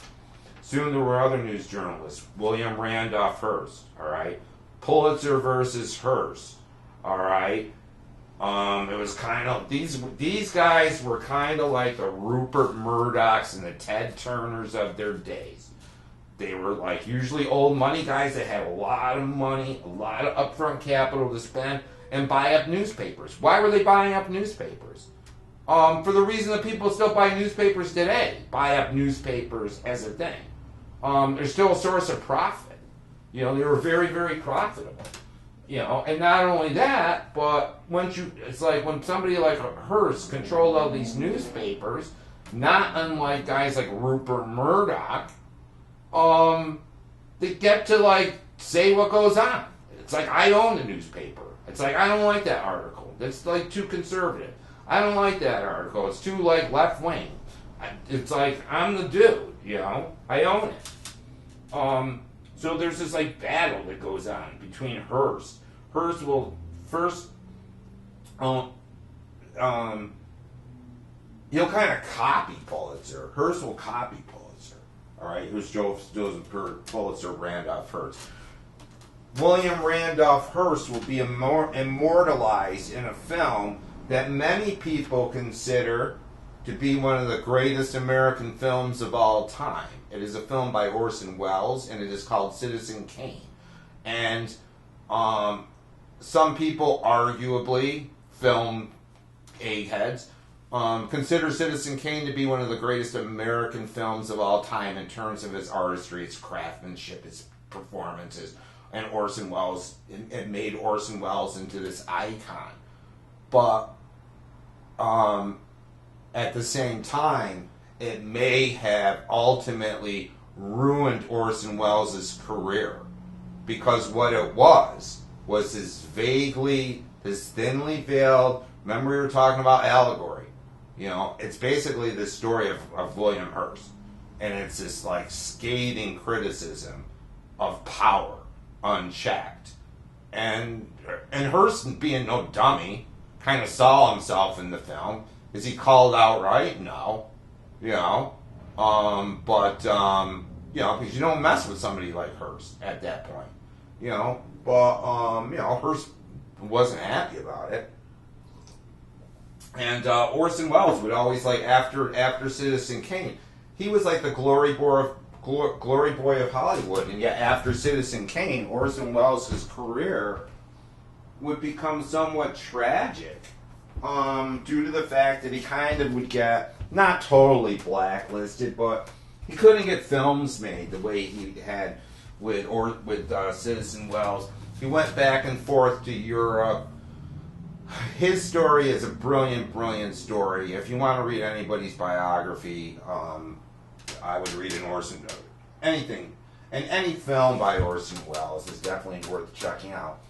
Soon there were other news journalists, William Randolph Hearst, all right? Pulitzer versus Hearst, all right? It was kind of, these guys were kind of like the Rupert Murdochs and the Ted Turners of their days. They were like usually old money guys that had a lot of money, a lot of upfront capital to spend, and buy up newspapers. Why were they buying up newspapers? For the reason that people still buy newspapers today. Buy up newspapers as a thing. They're still a source of profit. They were very, very profitable. And not only that, but it's like when somebody like Hearst controlled all these newspapers, not unlike guys like Rupert Murdoch, they get to like say what goes on. It's like, I own the newspaper. It's like, I don't like that article. That's like too conservative. I don't like that article. It's too like left wing. It's like, I'm the dude, I own it. So there's this like battle that goes on between Hearst. Hearst will first, he'll kind of copy Pulitzer. Hearst will copy Pulitzer. All right, who's Joseph Pulitzer Randolph Hearst. William Randolph Hearst will be immortalized in a film that many people consider to be one of the greatest American films of all time. It is a film by Orson Welles, and it is called Citizen Kane. And some people, arguably, film eggheads, consider Citizen Kane to be one of the greatest American films of all time in terms of its artistry, its craftsmanship, its performances. And Orson Welles, it made Orson Welles into this icon. But at the same time, it may have ultimately ruined Orson Welles' career. Because what it was this thinly veiled, remember we were talking about allegory. It's basically the story of William Hearst. And it's this like scathing criticism of power unchecked. And Hearst, being no dummy, kind of saw himself in the film. Is he called out right? No. Because you don't mess with somebody like Hearst at that point. Hearst wasn't happy about it. And Orson Welles would always, like, after Citizen Kane, he was like the glory boy of Hollywood, and yet after Citizen Kane, Orson Welles' career would become somewhat tragic due to the fact that he kind of would get, not totally blacklisted, but he couldn't get films made the way he had with Citizen Welles. He went back and forth to Europe. His story is a brilliant, brilliant story. If you want to read anybody's biography, I would read anything. And any film by Orson Welles is definitely worth checking out.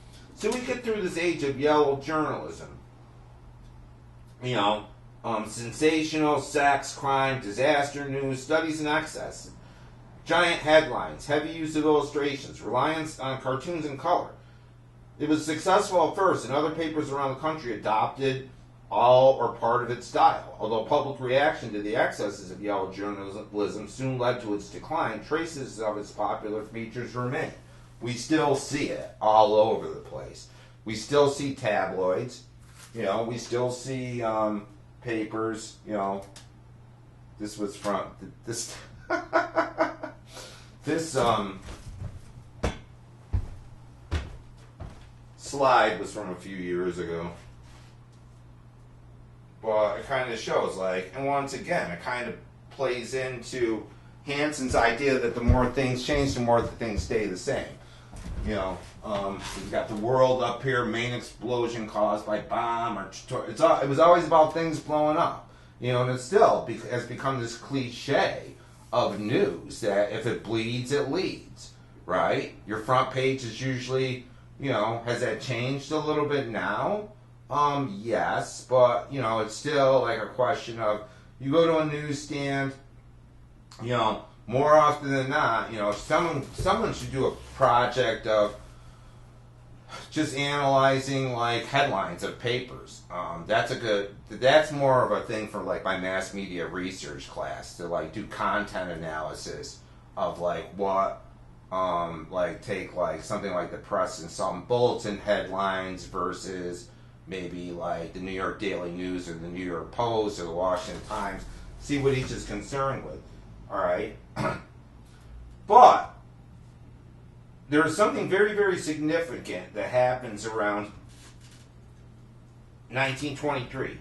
So we get through this age of yellow journalism. You know, sensational, sex, crime, disaster news, studies in excess, giant headlines, heavy use of illustrations, reliance on cartoons and color. It was successful at first, and other papers around the country adopted all or part of its style. Although public reaction to the excesses of yellow journalism soon led to its decline, traces of its popular features remain. We still see it all over the place. We still see tabloids. You know, we still see papers. You know, this was from this. This slide was from a few years ago. But it kind of shows, like, and once again, it kind of plays into Hanson's idea that the more things change, the more things stay the same. You know, we've got the world up here, main explosion caused by bomb, or it was always about things blowing up. You know, and it still has become this cliche of news that if it bleeds, it leads, right? Your front page is usually, you know, has that changed a little bit now? Yes, but, you know, it's still like a question of, you go to a newsstand, you know, more often than not, you know, someone should do a project of just analyzing, like, headlines of papers. That's more of a thing for, like, my mass media research class, to, like, do content analysis of, like, what, like, take, like, something like the Press and some bulletin headlines versus maybe like the New York Daily News or the New York Post or the Washington Times, see what each is concerned with. All right? But there's something very, very significant that happens around 1923.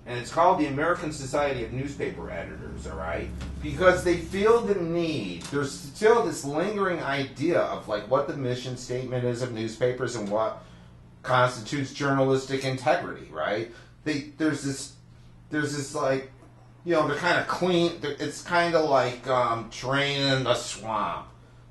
And it's called the American Society of Newspaper Editors, all right? Because they feel the need, there's still this lingering idea of like what the mission statement is of newspapers and what constitutes journalistic integrity, right? There's this like, you know, they're kind of clean. It's kind of like draining the swamp.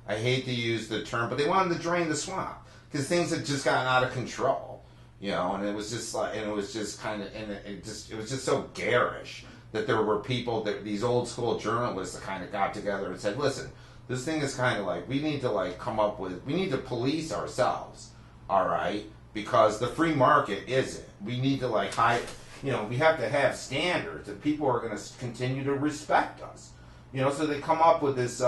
I hate to use the term, but they wanted to drain the swamp because things had just gotten out of control, you know. And it was just like, and it was just kind of, and it was just so garish that there were people that these old school journalists that kind of got together and said, listen, this thing is kind of like, we need to like come up with, we need to police ourselves, all right? Because the free market isn't. We need to like you know, we have to have standards that people are going to continue to respect us. You know, so they come up with this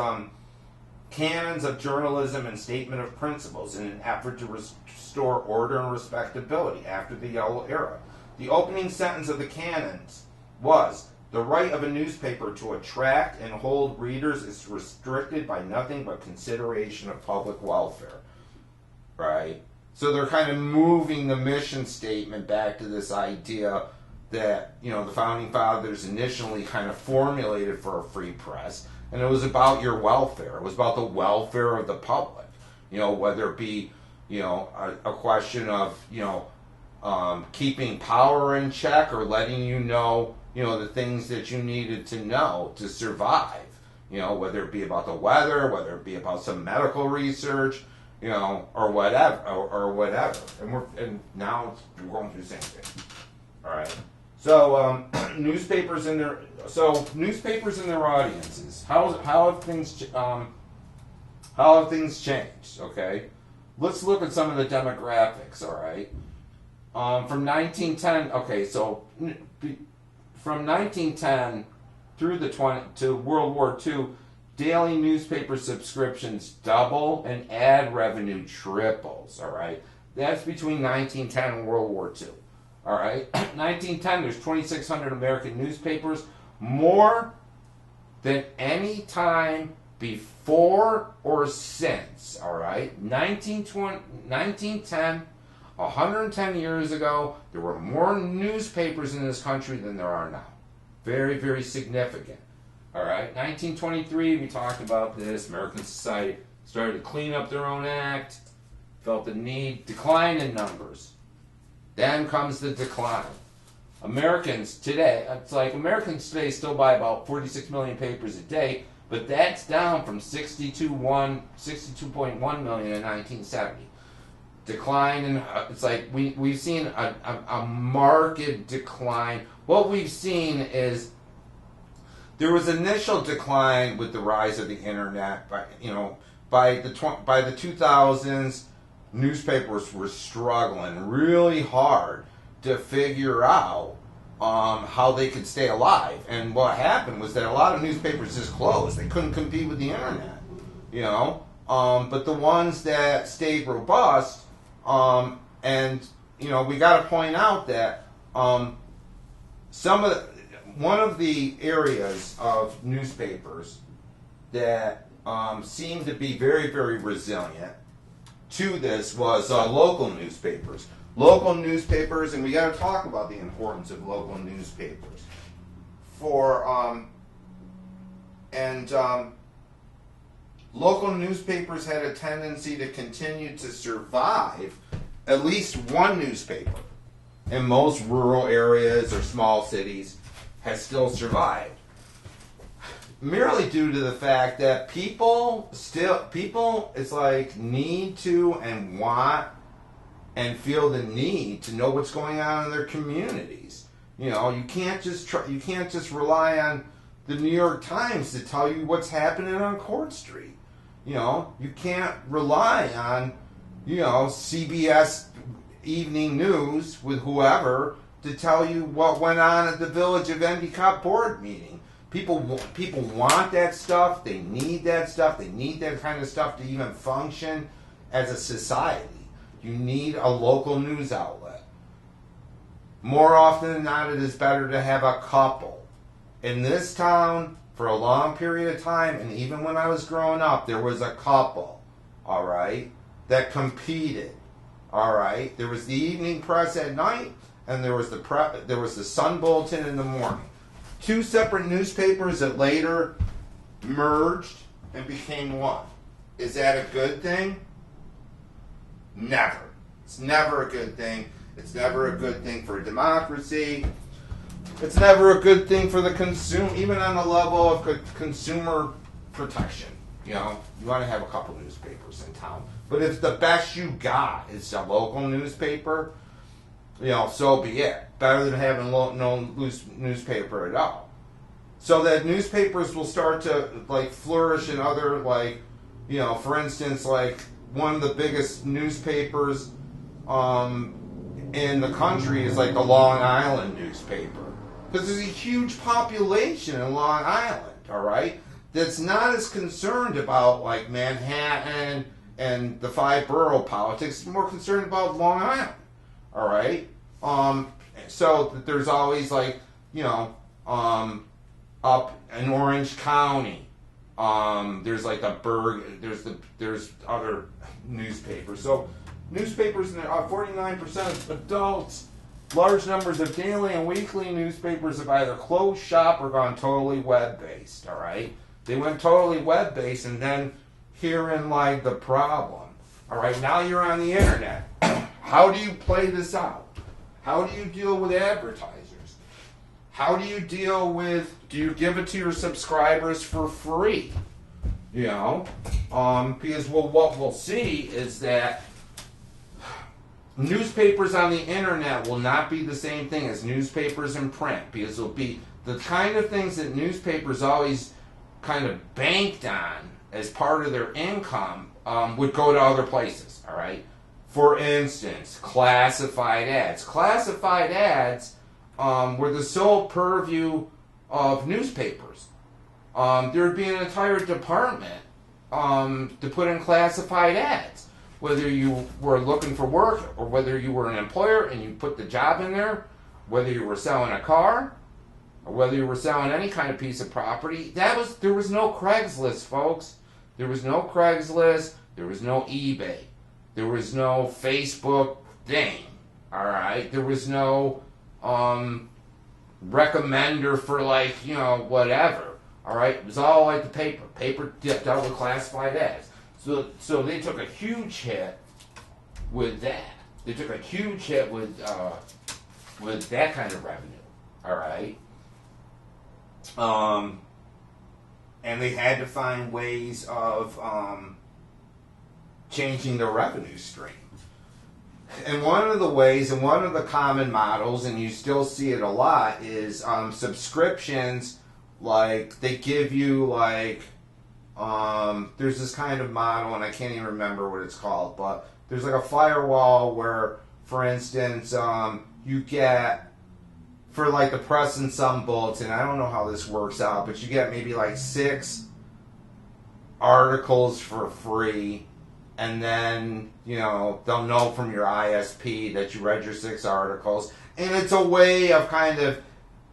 canons of journalism and statement of principles in an effort to restore order and respectability after the Yellow Era. The opening sentence of the canons was, the right of a newspaper to attract and hold readers is restricted by nothing but consideration of public welfare. Right? So they're kind of moving the mission statement back to this idea that, you know, the Founding Fathers initially kind of formulated for a free press, and it was about your welfare. It was about the welfare of the public. You know, whether it be, you know, a question of, you know, keeping power in check or letting you know, the things that you needed to know to survive. You know, whether it be about the weather, whether it be about some medical research, you know, or whatever, or whatever. And now we're going through the same thing. All right. So newspapers and their audiences. How have things changed? Okay. Let's look at some of the demographics. All right. From 1910. Okay. So from 1910 through to World War II. Daily newspaper subscriptions double and ad revenue triples, all right? That's between 1910 and World War II, all right? 1910, there's 2,600 American newspapers, more than any time before or since, all right? 1910, 110 years ago, there were more newspapers in this country than there are now. Very, very significant. All right, 1923, we talked about this. American Society started to clean up their own act, felt the need, decline in numbers. Then comes the decline. Americans today still buy about 46 million papers a day, but that's down from 62.1 million in 1970. decline in it's like we've seen a marked decline. What we've seen is there was initial decline with the rise of the internet, but by the 2000s, newspapers were struggling really hard to figure out how they could stay alive. And what happened was that a lot of newspapers just closed. They couldn't compete with the internet, but the ones that stayed robust, and we got to point out that one of the areas of newspapers that seemed to be very, very resilient to this was local newspapers. Local newspapers, and we got to talk about the importance of local newspapers local newspapers had a tendency to continue to survive. At least one newspaper in most rural areas or small cities has still survived, merely due to the fact that people it's like need to and want and feel the need to know what's going on in their communities. You can't just rely on the New York Times to tell you what's happening on Court Street. You can't rely on CBS Evening News with whoever to tell you what went on at the Village of Endicott board meeting. People want that stuff. They need that stuff. They need that kind of stuff to even function as a society. You need a local news outlet. More often than not, it is better to have a couple. In this town, for a long period of time, and even when I was growing up, there was a couple, all right, that competed. All right, there was the evening press at night, and there was the Sun Bulletin in the morning. Two separate newspapers that later merged and became one. Is that a good thing? Never. It's never a good thing. It's never a good thing for democracy. It's never a good thing for the consumer, even on the level of consumer protection. You want to have a couple newspapers in town. But if the best you got is a local newspaper, so be it. Better than having no newspaper at all. So that newspapers will start to flourish in other for instance, one of the biggest newspapers in the country is the Long Island newspaper. Because there's a huge population in Long Island, all right, that's not as concerned about Manhattan and the five borough politics, more concerned about Long Island, all right. So that there's always up in Orange County, there's there's other newspapers. So newspapers, 49% of adults. Large numbers of daily and weekly newspapers have either closed shop or gone totally web-based, all right? They went totally web-based, and then herein lied the problem. All right, now you're on the internet. How do you play this out? How do you deal with advertisers? How do you deal with, do you give it to your subscribers for free? Because what we'll see is that newspapers on the internet will not be the same thing as newspapers in print, because it'll be the kind of things that newspapers always kind of banked on as part of their income would go to other places, all right? For instance, classified ads. Classified ads were the sole purview of newspapers. There would be an entire department to put in classified ads. Whether you were looking for work or whether you were an employer and you put the job in there, whether you were selling a car or whether you were selling any kind of piece of property, there was no Craigslist, folks. There was no Craigslist. There was no eBay. There was no Facebook thing. All right. There was no recommender for whatever. All right. It was all the paper. Paper dealt with classified ads. So they took a huge hit with that. They took a huge hit with that kind of revenue. All right. And they had to find ways of changing the revenue stream. And one of the ways, and one of the common models, and you still see it a lot, is subscriptions. Like they give you like there's this kind of model, and I can't even remember what it's called, but there's like a firewall where, for instance, you get for like the Press and Sun Bulletin. I don't know how this works out, but you get maybe like 6 articles for free. And then, they'll know from your ISP that you read your 6 articles. And it's a way of kind of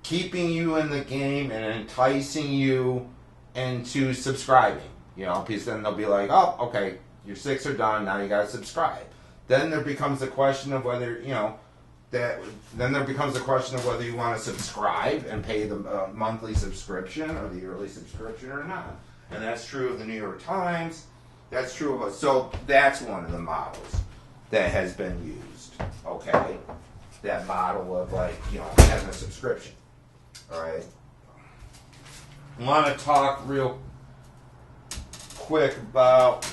keeping you in the game and enticing you into subscribing. Because then they'll be like, oh, okay, your 6 are done, now you gotta subscribe. Then there becomes the question of whether, then there becomes the question of whether you want to subscribe and pay the monthly subscription or the yearly subscription or not. And that's true of the New York Times. That's true of us. So that's one of the models that has been used. Okay, that model of having a subscription. All right. I want to talk real quick about.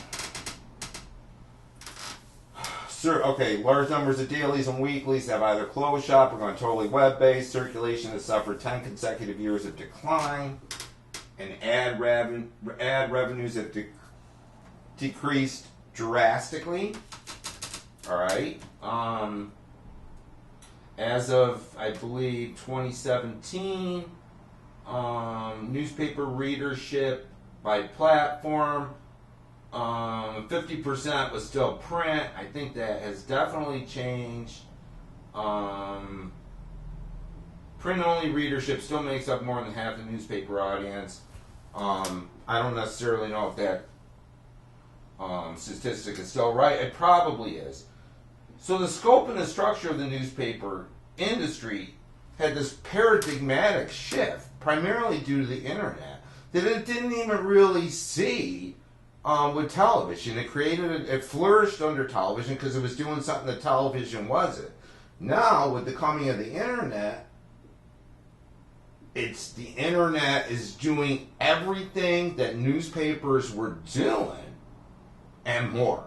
Large numbers of dailies and weeklies have either closed shop or gone totally web-based. Circulation has suffered 10 consecutive years of decline, and ad revenues have decreased drastically. All right. As of, I believe, 2017, newspaper readership by platform, 50% was still print. I think that has definitely changed. Print-only readership still makes up more than half the newspaper audience. I don't necessarily know if that statistic is still right. It probably is. So the scope and the structure of the newspaper industry had this paradigmatic shift, primarily due to the internet, that it didn't even really see with television. It flourished under television because it was doing something that television wasn't. Now, with the coming of the internet, the internet is doing everything that newspapers were doing and more.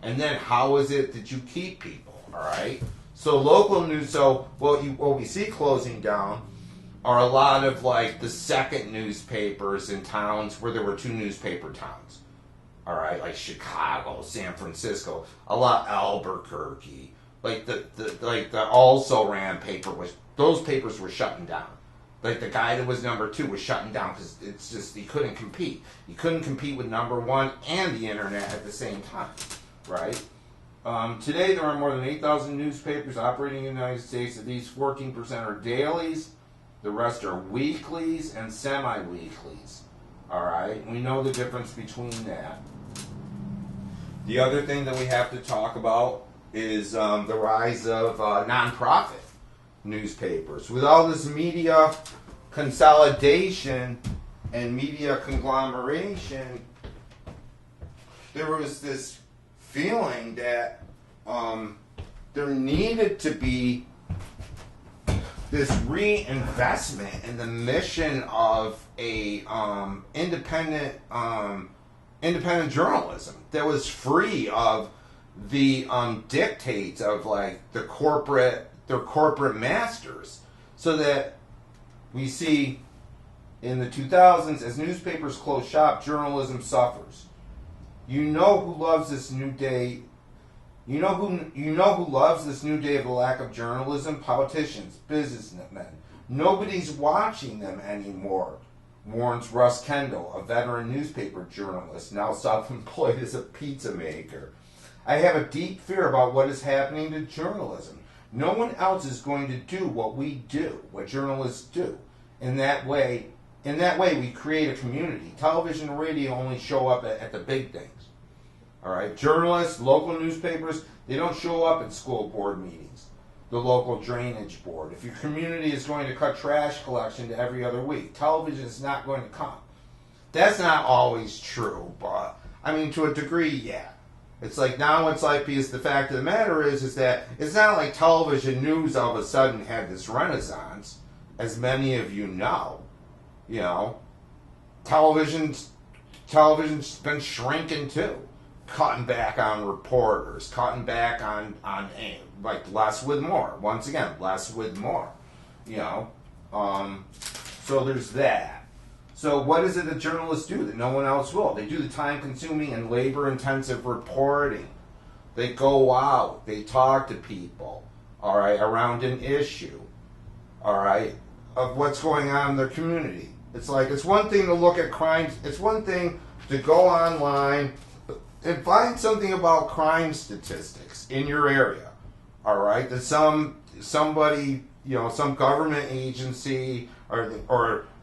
And then how is it that you keep people, all right? So local news, what we see closing down are a lot of like the second newspapers in towns where there were 2 newspaper towns, all right? Like Chicago, San Francisco, a lot Albuquerque, like the Also Ran paper those papers were shutting down. Like the guy that was number 2 was shutting down because it's just, he couldn't compete. He couldn't compete with number 1 and the internet at the same time, right? Today there are more than 8,000 newspapers operating in the United States. Of these, 14% are dailies. The rest are weeklies and semi-weeklies. All right? We know the difference between that. The other thing that we have to talk about is the rise of nonprofit newspapers. With all this media consolidation and media conglomeration, there was this feeling that there needed to be this reinvestment in the mission of a independent journalism that was free of the dictates of like their corporate masters, so that we see in the 2000s, as newspapers close shop, journalism suffers. You know who loves this new day? You know who loves this new day of the lack of journalism? Politicians, businessmen. Nobody's watching them anymore, warns Russ Kendall, a veteran newspaper journalist, now self-employed as a pizza maker. I have a deep fear about what is happening to journalism. No one else is going to do what we do, what journalists do. In that way, we create a community. Television and radio only show up at the big things. All right, journalists, local newspapers, they don't show up at school board meetings, the local drainage board. If your community is going to cut trash collection to every other week, television is not going to come. That's not always true, but I mean, to a degree, yeah. It's like now it's like, because the fact of the matter is that it's not like television news all of a sudden had this renaissance, as many of you know. You know, television's been shrinking too. cutting back on reporters, cutting back on like less with more. Once again, less with more. So there's that. So what is it that journalists do that no one else will? They do the time-consuming and labor-intensive reporting. They go out. They talk to people, all right, around an issue, all right, of what's going on in their community. It's like, it's one thing to look at crimes. It's one thing to go online and find something about crime statistics in your area, all right, that somebody, some government agency or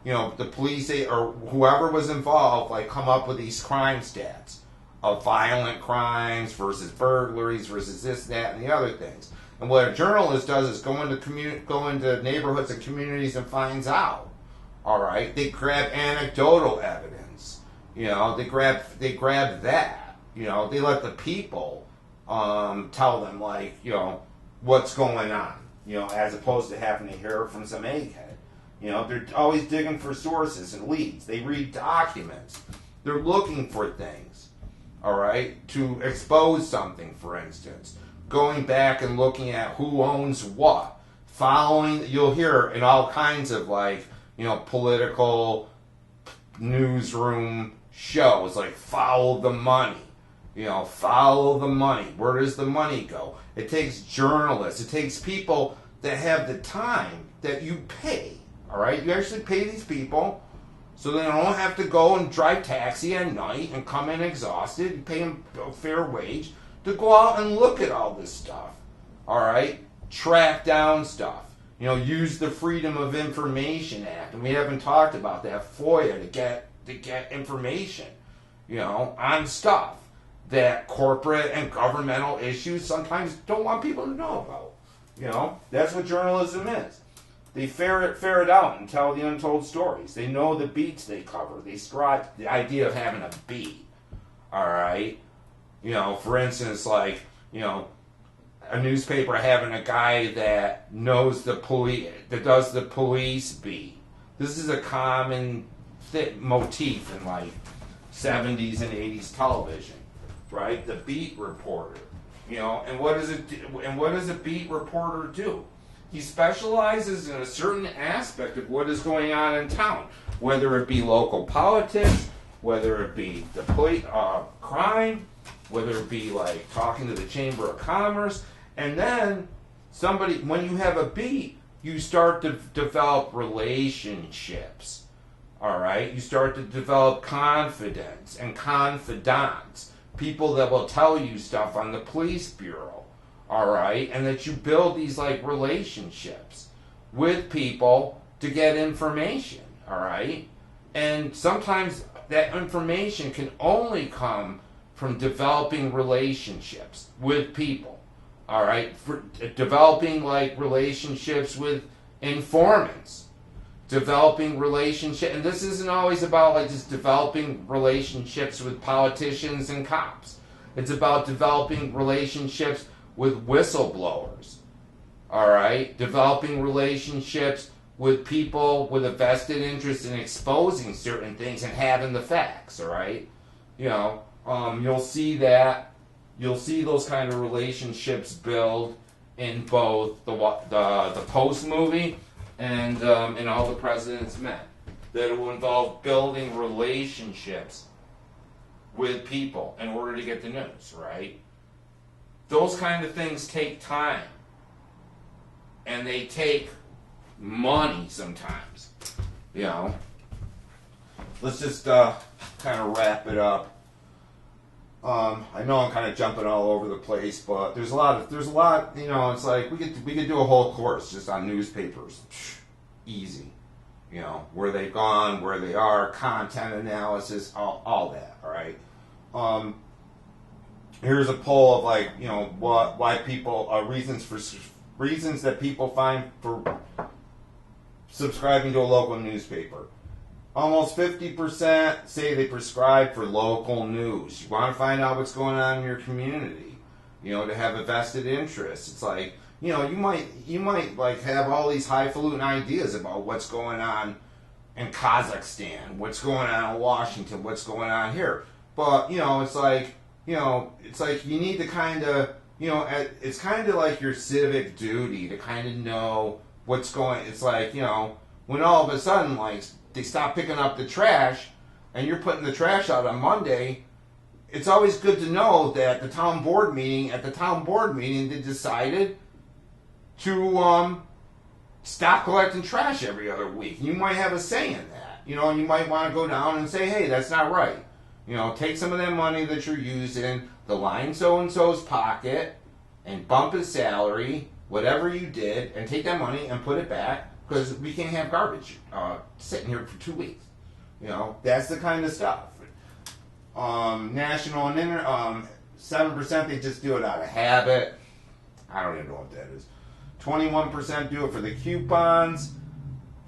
the police or whoever was involved, like, come up with these crime stats of violent crimes versus burglaries versus this, that, and the other things. And what a journalist does is go into neighborhoods and communities and finds out. All right, they grab anecdotal evidence. They grab that. They let the people tell them, like, what's going on. As opposed to having to hear it from some egghead. They're always digging for sources and leads. They read documents. They're looking for things, all right, to expose something, for instance. Going back and looking at who owns what. You'll hear in all kinds of, like, political newsroom shows, like, follow the money. Follow the money. Where does the money go? It takes journalists. It takes people that have the time that you pay. All right, you actually pay these people so they don't have to go and drive taxi at night and come in exhausted. You pay them a fair wage to go out and look at all this stuff. All right, track down stuff. Use the Freedom of Information Act, and we haven't talked about that, FOIA, to get information, on stuff that corporate and governmental issues sometimes don't want people to know about. That's what journalism is. They ferret out and tell the untold stories. They know the beats they cover. They strive the idea of having a beat. All right? For instance, like, a newspaper having a guy that knows the police, that does the police beat. This is a common motif in, like, 70s and 80s television, right? The beat reporter. And what does a beat reporter do? He specializes in a certain aspect of what is going on in town, whether it be local politics, whether it be the crime, whether it be, like, talking to the Chamber of Commerce. And then when you have a beat, you start to develop relationships. All right? You start to develop confidence and confidants, people that will tell you stuff on the police bureau. All right? And that you build these, like, relationships with people to get information. All right? And sometimes that information can only come from developing relationships with people. All right? For developing, like, relationships with informants. Developing relationships. And this isn't always about, like, just developing relationships with politicians and cops. It's about developing relationships with whistleblowers, all right? Developing relationships with people with a vested interest in exposing certain things and having the facts, all right? You'll see that. You'll see those kind of relationships build in both the Post movie and in All the President's Men. That it will involve building relationships with people in order to get the news, right? Those kind of things take time. And they take money sometimes. Let's just kind of wrap it up. I know I'm kind of jumping all over the place, but there's a lot, it's like we could do a whole course just on newspapers. Easy. Where they've gone, where they are, content analysis, all that, all right? Here's a poll of, like, why people reasons that people find for subscribing to a local newspaper. Almost 50% say they prescribe for local news. You want to find out what's going on in your community, to have a vested interest. It's like, you might like have all these highfalutin ideas about what's going on in Kazakhstan, what's going on in Washington, what's going on here. But, it's like, it's like you need to kind of, it's kind of like your civic duty to kind of know what's going. It's like, when all of a sudden, like, they stop picking up the trash, and you're putting the trash out on Monday. It's always good to know that at the town board meeting, they decided to stop collecting trash every other week. You might have a say in that, and you might want to go down and say, hey, that's not right. Take some of that money that you're using, the line so-and-so's pocket, and bump his salary, whatever you did, and take that money and put it back, because we can't have garbage sitting here for 2 weeks. That's the kind of stuff. National and 7%, they just do it out of habit. I don't even know what that is. 21% do it for the coupons.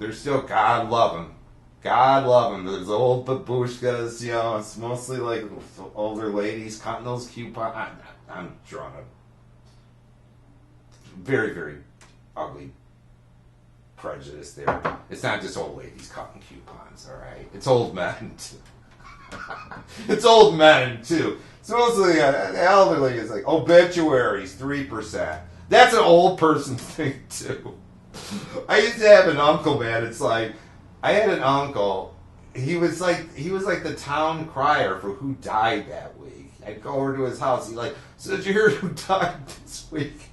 They're still, God love them. God love them. There's old babushkas, it's mostly like older ladies cutting those coupons. I'm drawing a very, very ugly prejudice there. It's not just old ladies cutting coupons, all right? It's old men, too. It's old men, too. It's mostly the elderly is like obituaries, 3%. That's an old person thing, too. I used to have an uncle, man. It's like, I had an uncle. He was like the town crier for who died that week. I'd go over to his house. He's like, so did you hear who died this week?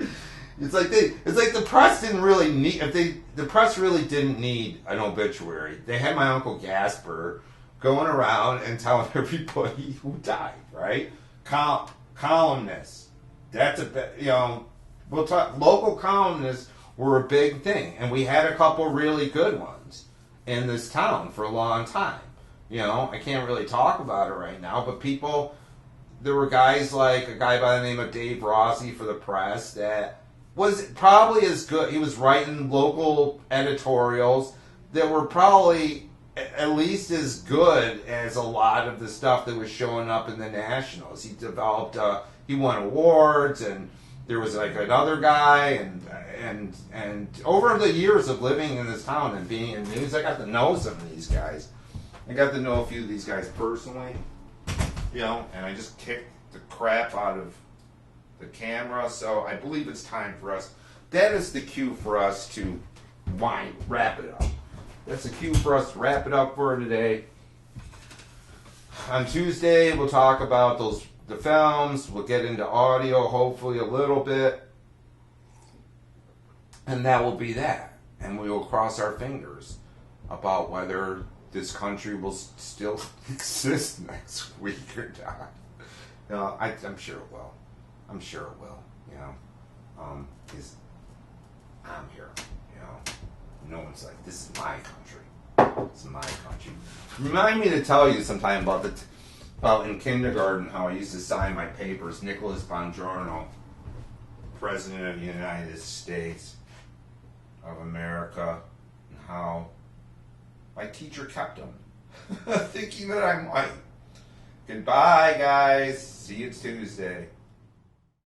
It's like the press didn't really need, the press really didn't need an obituary. They had my Uncle Gasper going around and telling everybody who died, right? Columnists. That's we'll talk, local columnists were a big thing, and we had a couple really good ones in this town for a long time. I can't really talk about it right now, but there were guys like a guy by the name of Dave Rossi for the press that was probably as good. He was writing local editorials that were probably at least as good as a lot of the stuff that was showing up in the Nationals. He developed, he won awards, and there was like another guy, and over the years of living in this town and being in news, I got to know some of these guys. I got to know a few of these guys personally, and I just kicked the crap out of the camera. So I believe it's time for us. That is the cue for us to wrap it up. That's the cue for us to wrap it up for today. On Tuesday, we'll talk about the films. We'll get into audio, hopefully a little bit. And that will be that. And we will cross our fingers about whether this country will still exist next week or not. I'm sure it will. I'm sure it will. Because I'm here. No one's like, this is my country. It's my country. Remind me to tell you sometime about in kindergarten how I used to sign my papers. Nicholas Bongiorno, President of the United States of America, and how my teacher kept them, thinking that I might. Goodbye, guys. See you Tuesday.